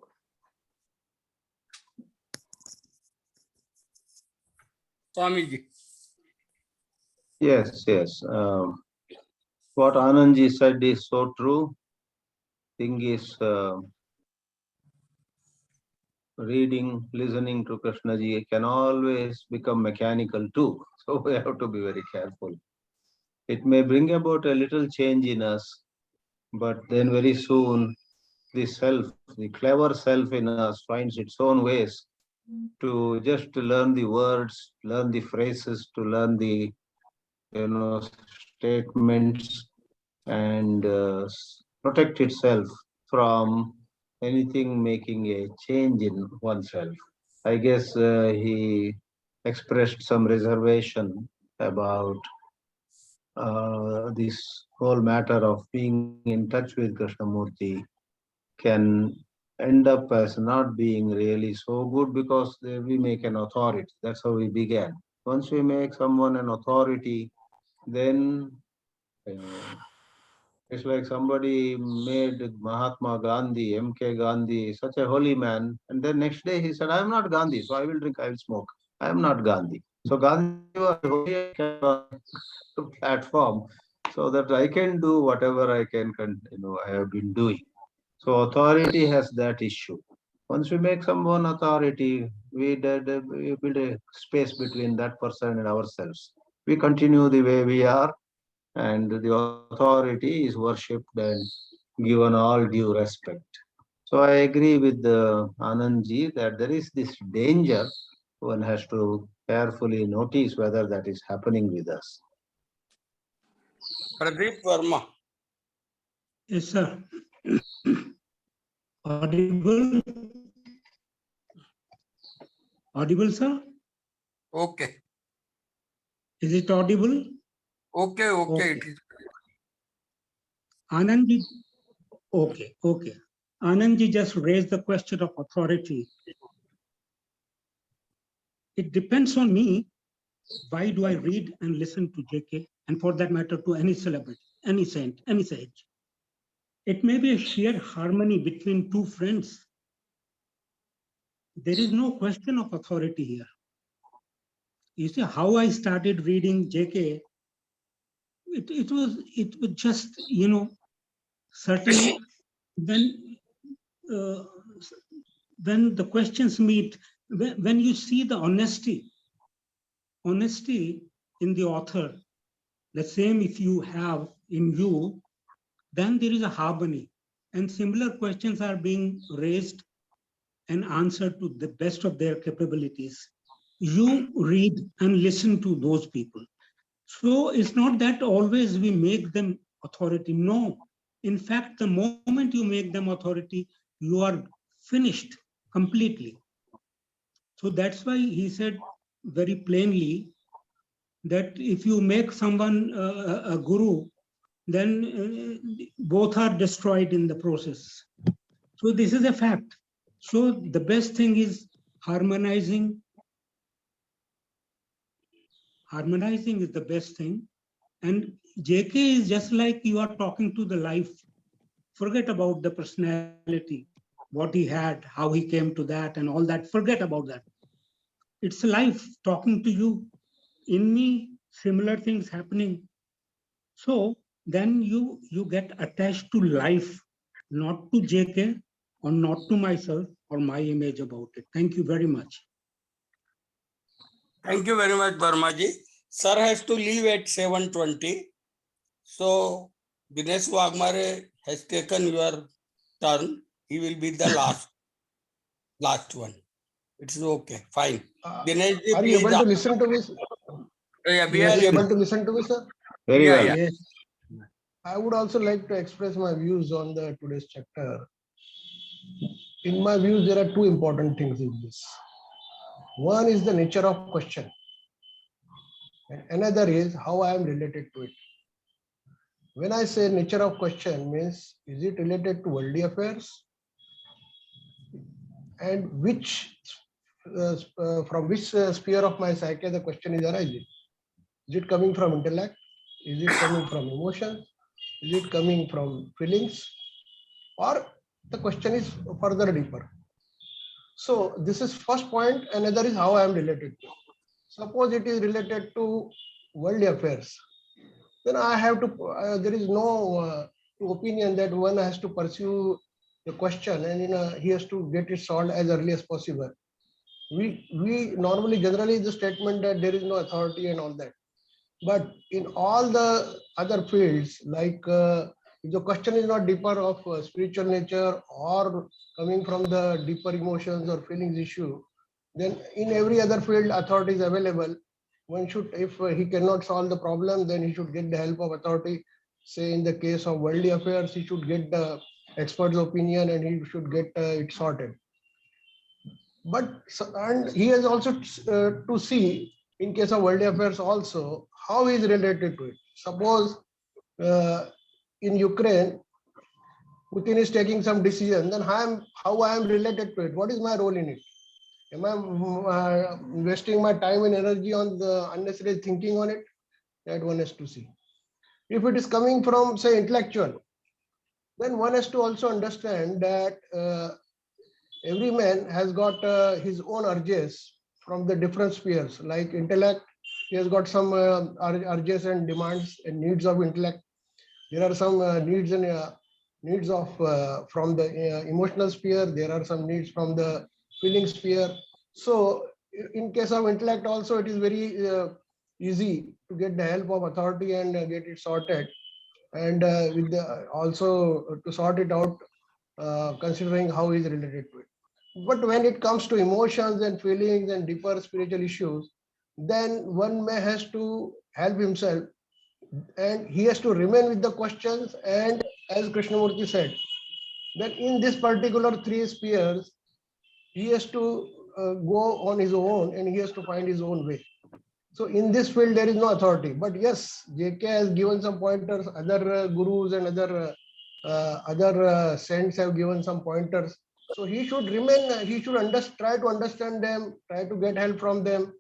A: Swamiji.
B: Yes. What Anandji said is so true. Thing is, reading, listening to Krishnaji can always become mechanical too. So we have to be very careful. It may bring about a little change in us, but then very soon the clever self in us finds its own ways to just learn the words, learn the phrases, to learn the statements, and protect itself from anything making a change in oneself. I guess he expressed some reservation about this whole matter of being in touch with Krishnamurti can end up as not being really so good because we make an authority. That's how we began. Once we make someone an authority, then it's like somebody made Mahatma Gandhi, MK Gandhi, such a holy man, and then next day he said, I am not Gandhi, so I will drink, I will smoke. I am not Gandhi. So Gandhi was holy on the platform so that I can do whatever I can, I have been doing. So authority has that issue. Once we make someone authority, we build a space between that person and ourselves. We continue the way we are, and the authority is worshipped and given all due respect. So I agree with Anandji that there is this danger. One has to carefully notice whether that is happening with us.
A: Pradeep Verma.
G: Yes, sir. Audible? Audible, sir?
A: Okay.
G: Is it audible?
A: Okay. It is.
G: Anandji, okay. Anandji just raised the question of authority. It depends on me. Why do I read and listen to JK, and for that matter, to any celebrity, any saint, any sage? It may be a shared harmony between two friends. There is no question of authority here. You see how I started reading JK. It was just, certainly when the questions meet, when you see the honesty in the author, the same if you have in you, then there is a harmony, and similar questions are being raised and answered to the best of their capabilities. You read and listen to those people. So it's not that always we make them authority. No. In fact, the moment you make them authority, you are finished completely. So that's why he said very plainly that if you make someone a guru, then both are destroyed in the process. So this is a fact. So the best thing is harmonizing. Harmonizing is the best thing. And JK is just like you are talking to the life. Forget about the personality, what he had, how he came to that and all that. Forget about that. It's life talking to you. In me, similar things happening. So then you get attached to life, not to JK or not to myself or my image about it. Thank you very much.
A: Thank you very much, Verma-ji. Sir has to leave at 7:20. So Dinesh Waghmare has taken your turn. He will be the last one. It's okay, fine. Dinesh ji,
J: Are you
A: please.
J: able to listen to me?
A: Yeah, we
J: Are
A: are
J: you
A: able.
J: able to listen to me, sir?
B: Very
A: Yeah,
B: well.
A: yeah.
J: Yes. I would also like to express my views on the today's chapter. In my views, there are two important things in this. One is the nature of question, and another is how I am related to it. When I say nature of question, means is it related to worldly affairs, and from which sphere of my psyche the question is arising? Is it coming from intellect? Is it coming from emotions? Is it coming from feelings? Or the question is further deeper. So this is first point. Another is how I am related to. Suppose it is related to worldly affairs, then I have to. There is no opinion that one has to pursue the question and he has to get it solved as early as possible. We normally generally the statement that there is no authority and all that. But in all the other fields, like if the question is not deeper of spiritual nature or coming from the deeper emotions or feelings issue, then in every other field, authority is available. One should, if he cannot solve the problem, then he should get the help of authority. Say in the case of worldly affairs, he should get the expert's opinion and he should get it sorted. But and he has also to see in case of worldly affairs also how he is related to it. Suppose in Ukraine, Putin is taking some decision, then how I am related to it. What is my role in it? Am I wasting my time and energy on the unnecessary thinking on it? That one has to see. If it is coming from, say, intellectual, then one has to also understand that every man has got his own urges from the different spheres. Like intellect, he has got some urges and demands and needs of intellect. There are some needs of from the emotional sphere. There are some needs from the feeling sphere. So in case of intellect also, it is very easy to get the help of authority and get it sorted, and with the also to sort it out, considering how he is related to it. But when it comes to emotions and feelings and deeper spiritual issues, then one may has to help himself and he has to remain with the questions. And as Krishnamurti said, that in this particular three spheres, he has to go on his own and he has to find his own way. So in this field, there is no authority. But yes, JK has given some pointers, other gurus and other saints have given some pointers. So he should remain, he should try to understand them, try to get help from them.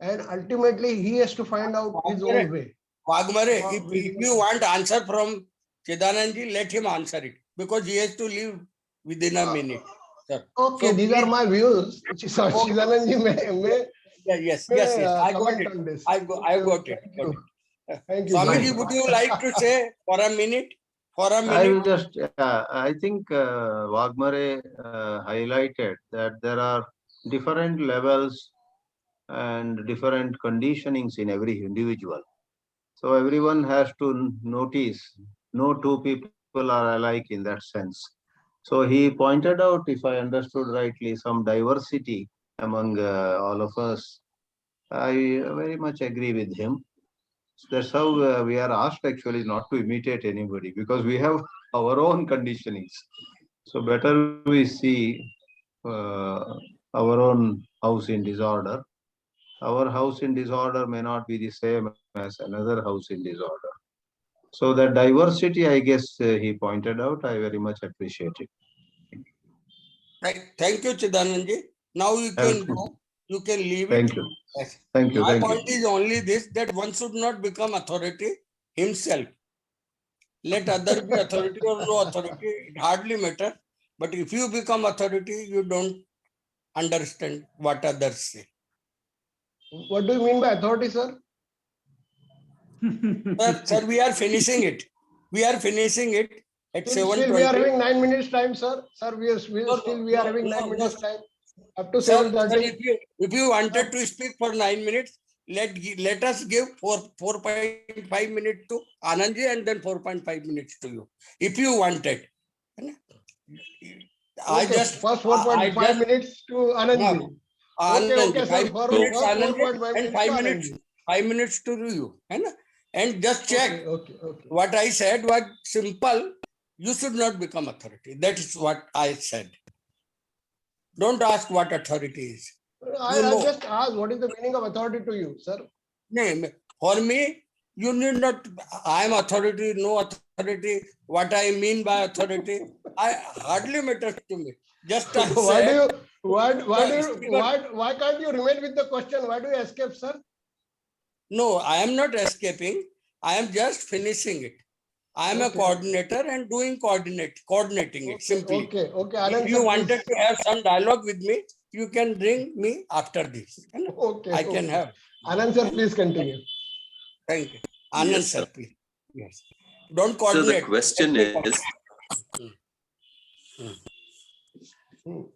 J: And ultimately, he has to find out his own way.
A: Waghmare, if you want answer from Chidanandji, let him answer it because he has to leave within a minute. Sir.
J: Okay,
A: So
J: these
A: please,
J: are my views. Chidanandji may
A: yes. I got it.
J: on this.
A: I got it.
J: Thank you. Thank you.
A: Swamiji, would you like to say for a minute?
B: I will just, I think Waghmare highlighted that there are different levels and different conditionings in every individual. So everyone has to notice, no two people are alike in that sense. So he pointed out, if I understood rightly, some diversity among all of us. I very much agree with him. That's how we are asked actually not to imitate anybody because we have our own conditionings. So better we see our own house in disorder. Our house in disorder may not be the same as another house in disorder. So that diversity, I guess he pointed out, I very much appreciate it.
A: Thank you, Chidanandji. Now you can go. You can leave it.
B: Thank you.
A: Yes.
B: Thank you.
A: My
B: Thank you.
A: point is only this, that one should not become authority himself. Let other be authority or no authority, it hardly matters. But if you become authority, you don't understand what others say.
J: What do you mean by authority, sir?
A: Sir, we are finishing it. We are finishing it at 7:20.
J: Still we are having 9 minutes time, sir. Sir, we are having 9 minutes time. Up to 7:30.
A: If you wanted to speak for 9 minutes, let us give 4.5 minutes to Anandji and then 4.5 minutes to you. If you wanted. I
J: Okay,
A: just
J: first 4.5 minutes to Anandji.
A: No, Anandji,
J: sir.
A: 5 minutes Anandji
J: 4.5
A: and 5 minutes, 5 minutes to you. And just check.
J: Okay.
A: What I said was simple. You should not become authority. That is what I said. Don't ask what authority is.
J: I just asked what is the meaning of authority to you, sir?
A: No, for me, you need not. I am authority, no authority. What I mean by authority, I hardly matters to me. Just I said.
J: Why can't you remain with the question? Why do you escape, sir?
A: No, I am not escaping. I am just finishing it. I am a coordinator and doing coordinating it simply.
J: Okay.
A: If you wanted to have some dialogue with me, you can bring me after this. I can have.
J: Anand sir, please continue.
A: Thank you. Anand
I: Yes,
A: sir,
I: sir.
A: please. Yes. Don't coordinate.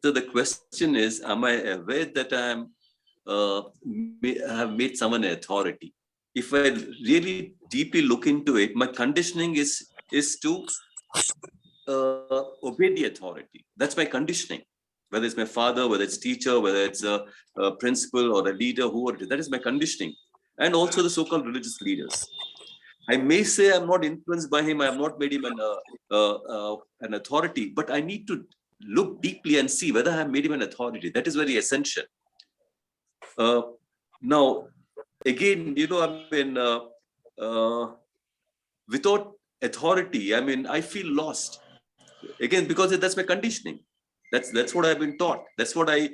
I: So the question is, am I aware that I have made someone an authority? If I really deeply look into it, my conditioning is to obey the authority. That's my conditioning. Whether it's my father, whether it's teacher, whether it's a principal or a leader, whoever it is, that is my conditioning. And also the so-called religious leaders. I may say I'm not influenced by him, I have not made him an authority, but I need to look deeply and see whether I have made him an authority. That is very essential. Now, again, without authority, I feel lost. Again, because that's my conditioning. That's what I've been taught. That's what I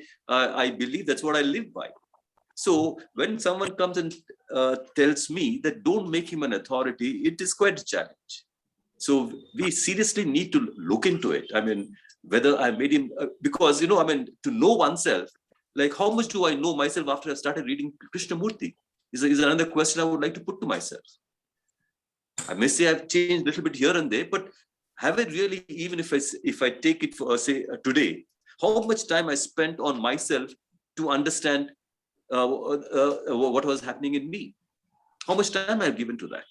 I: believe. That's what I live by. So when someone comes and tells me that don't make him an authority, it is quite a challenge. So we seriously need to look into it. Whether I made him, because, to know oneself, like how much do I know myself after I started reading Krishnamurti is another question I would like to put to myself. I may say I've changed a little bit here and there, but have I really, even if I take it for, say, today, how much time I spent on myself to understand what was happening in me? How much time I've given to that?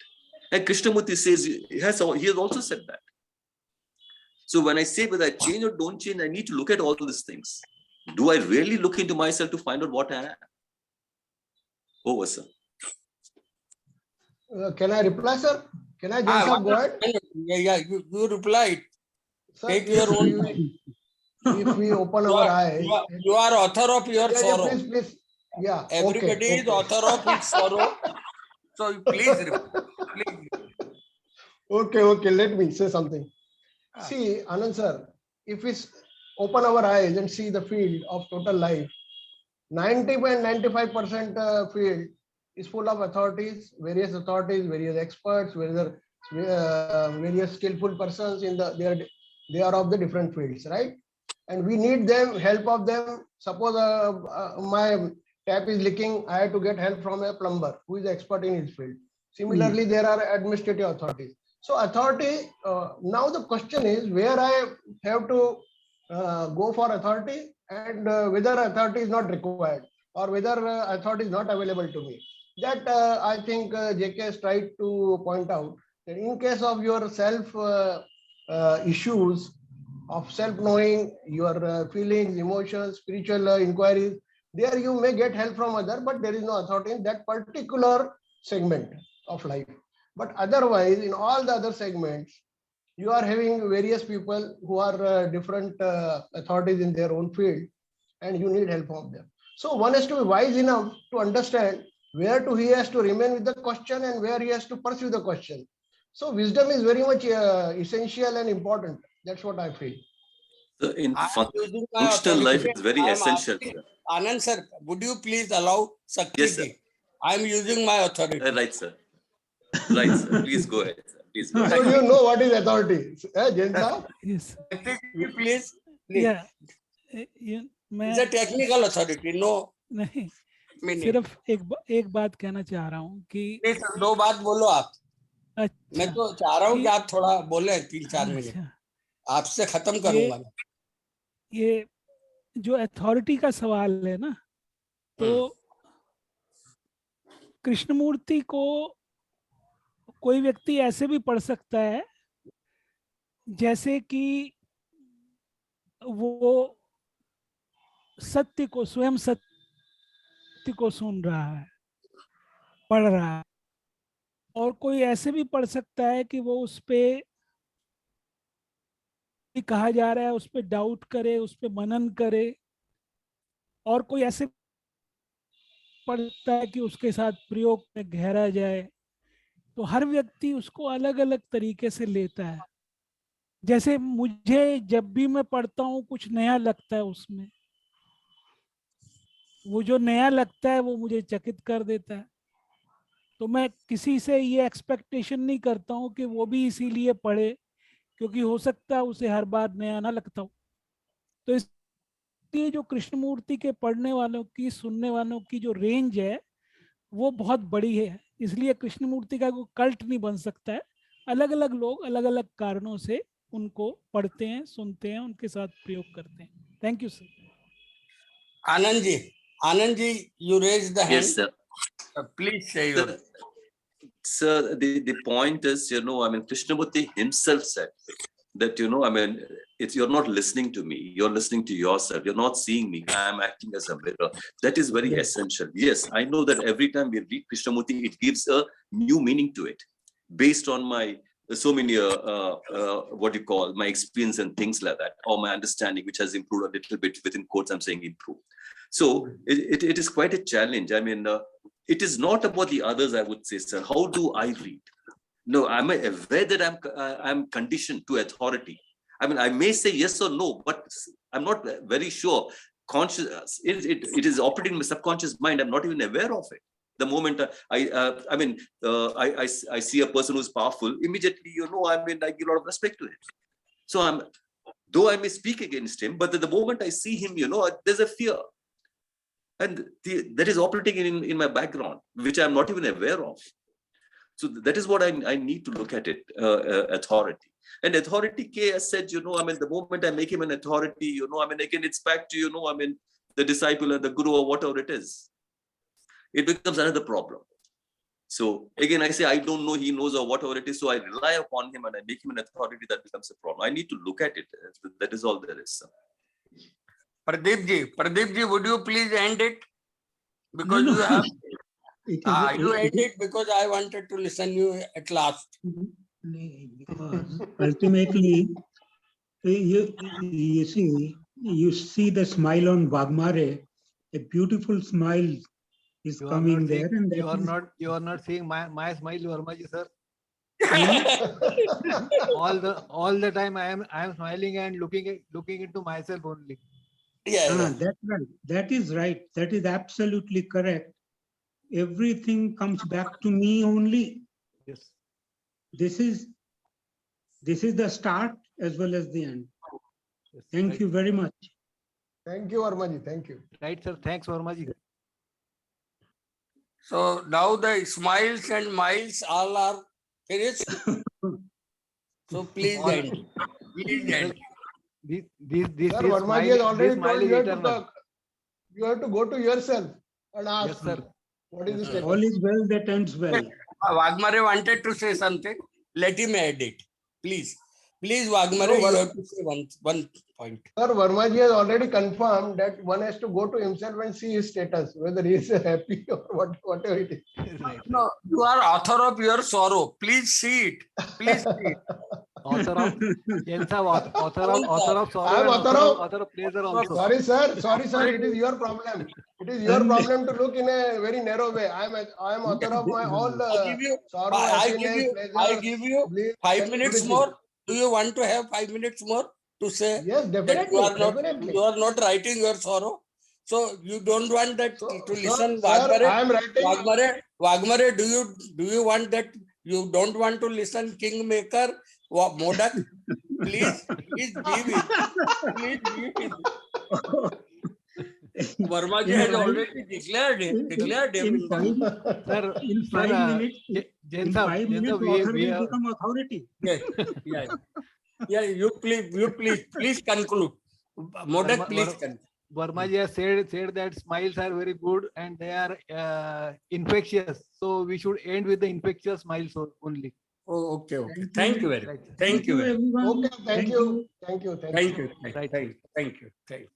I: And Krishnamurti says, he has also said that. So when I say whether I change or don't change, I need to look at all these things. Do I really look into myself to find out what I am? Over, sir.
J: Can I reply, sir? Can I just go ahead?
A: Yeah, you replied.
J: Sir,
A: take your own.
J: If we open our eyes.
A: You are author of your sorrow.
J: Please. Yeah.
A: Everybody is author of his sorrow. So please.
J: Okay. Let me say something. See, Anand sir, if we open our eyes and see the field of total life, 90.95% field is full of authorities, various experts, various skillful persons they are of the different fields, right? And we need them, help of them. Suppose my tap is leaking, I have to get help from a plumber who is expert in his field. Similarly, there are administrative authorities. So authority, now the question is where I have to go for authority and whether authority is not required or whether authority is not available to me. That I think JK has tried to point out that in case of your self issues of self-knowing, your feelings, emotions, spiritual inquiries, there you may get help from other, but there is no authority in that particular segment of life. But otherwise, in all the other segments, you are having various people who are different authorities in their own field, and you need help from them. So one has to be wise enough to understand where he has to remain with the question and where he has to pursue the question. So wisdom is very much essential and important. That's what I feel.
I: So in
A: I am using my
I: functional life,
A: authority.
I: it's very
A: I am
I: essential.
A: asking, Anand sir, would you please allow Shakti
I: Yes, sir.
A: ji? I am using my authority.
I: Right, sir. Right, sir. Please go ahead, sir. Please go
J: So
I: ahead.
J: you know what is authority? Jain sahab?
H: Yes.
A: Shakti ji, please.
H: Yeah.
A: It's
H: मैं
A: a technical authority. No
H: नहीं
A: meaning.
H: सिर्फ एक बात कहना चाह रहा हूँ कि
A: नहीं सर, 2 बात बोलो आप. मैं
H: अच्छा
A: तो चाह रहा हूँ कि
H: कि-
A: आप थोड़ा बोले 3-4 मिनट.
H: अच्छा
A: आपसे खत्म करूंगा मैं.
H: ये जो अथॉरिटी का सवाल है ना, तो कृष्णमूर्ति को कोई व्यक्ति ऐसे भी पढ़ सकता है जैसे कि वो सत्य को, स्वयं सत्य को सुन रहा है, पढ़ रहा है, और कोई ऐसे भी पढ़ सकता है कि वो उस पे कहा जा रहा है उस पे डाउट करे, उस पे मनन करे, और कोई ऐसे पढ़ता है कि उसके साथ प्रयोग में गहरा जाए. तो हर व्यक्ति उसको अलग अलग तरीके से लेता है. जैसे मुझे जब भी मैं पढ़ता हूँ कुछ नया लगता है उसमें, वो जो नया लगता है वो मुझे चकित कर देता है. तो मैं किसी से ये एक्सपेक्टेशन नहीं करता हूँ कि वो भी इसीलिए पढ़े क्योंकि हो सकता है उसे हर बार नया ना लगता हो. तो इसलिए जो कृष्णमूर्ति के पढ़ने वालों की, सुनने वालों की जो रेंज है वो बहुत बड़ी है. इसलिए कृष्णमूर्ति का कोई कल्ट नहीं बन सकता है. अलग अलग लोग अलग अलग कारणों से उनको पढ़ते हैं, सुनते हैं, उनके साथ प्रयोग करते हैं. Thank you sir.
A: Anand ji, you raised the hand.
I: Yes, sir.
A: Please say your.
I: Sir, the point is, I mean, Krishnamurti himself said that, I mean, you're not listening to me, you're listening to yourself, you're not seeing me, I'm acting as a mirror. That is very essential. Yes, I know that every time we read Krishnamurti, it gives a new meaning to it based on my so many, my experience and things like that, or my understanding, which has improved a little bit, within quotes, I'm saying improve. So it is quite a challenge. I mean, it is not about the others, I would say, sir. How do I read? No, I'm aware that I'm conditioned to authority. I mean, I may say yes or no, but I'm not very sure. Conscious, it is operating in my subconscious mind. I'm not even aware of it. The moment I see a person who's powerful, immediately, I mean, I give a lot of respect to him. So though I may speak against him, but at the moment I see him, there's a fear. And that is operating in my background, which I'm not even aware of. So that is what I need to look at it, authority. And authority, K has said, I mean, the moment I make him an authority, I mean, again, it's back to, I mean, the disciple or the guru or whatever it is. It becomes another problem. So again, I say, I don't know, he knows or whatever it is. So I rely upon him and I make him an authority. That becomes a problem. I need to look at it. That is all there is, sir.
A: Pradeep ji, would you please end it? Because
G: No,
A: you have, you end
G: it
A: it because I wanted to listen you at last.
G: because ultimately, you see the smile on Waghmare, a beautiful smile is
F: You are
G: coming
F: not
G: there,
F: seeing,
G: and
F: you are not seeing my smile, Vermaji sir.
G: Hmm?
F: all the time I am smiling and looking into myself only.
A: Yeah.
G: That's right. That is right. That is absolutely correct. Everything comes back to me only.
F: Yes.
G: This is the start as well as the end.
F: Yes,
G: Thank you very much.
J: Thank you, Vermaji. Thank you.
F: Right, sir. Thanks, Vermaji.
A: So now the smiles and miles all are finished. So please end. Please end.
F: This
J: Sir,
F: is
J: Vermaji has already
F: smile
J: told
F: is
J: you have to
F: eternal.
J: talk. You have to go to yourself and ask.
F: Yes, sir.
J: What is the status?
G: All is well that ends well.
A: Waghmare wanted to say something. Let him add it. Please. Please, Waghmare,
J: No,
A: you have to say one point.
J: Sir, Vermaji has already confirmed that one has to go to himself and see his status, whether he is happy or whatever it is.
F: Right.
A: No, you are author of your sorrow. Please see it. Please see it.
F: Author of sorrow
J: I am
F: and
J: author of
F: author of pleasure also.
J: Sorry, sir. It is your problem. It is your
G: And-
J: problem to look in a very narrow way. I am author of my all
A: I give you,
J: sorrow,
A: I
J: happiness,
A: give
J: pleasure,
A: you
J: bliss,
A: 5
J: and
A: minutes
J: everything.
A: more. Do you want to have 5 minutes more to say
J: Yes,
A: that
J: definitely,
A: you are not writing your sorrow? So you don't want that
J: So,
A: to
J: sir,
A: listen,
J: sir, I am writing.
A: Waghmare, do you want that? You don't want to listen Kingmaker, Modak? Please be with. Please be with. Verma ji
G: In
A: has
G: five-
A: already declared him.
G: in
F: Sir,
G: in
F: sir,
G: 5 minutes,
F: Jain
G: in
F: sahab,
G: 5
F: Jain
G: minutes,
F: sahab,
G: author
F: we
G: will
F: are-
G: become authority.
A: Yeah. You please conclude. Modak, please conclude.
F: Verma ji has said that smiles are very good and they are infectious. So we should end with the infectious smiles only.
A: Oh, okay. Thank you very much. Thank you very much.
G: everyone.
J: Okay, thank you. Thank you.
A: Thank you.
F: Right.
A: Thank you.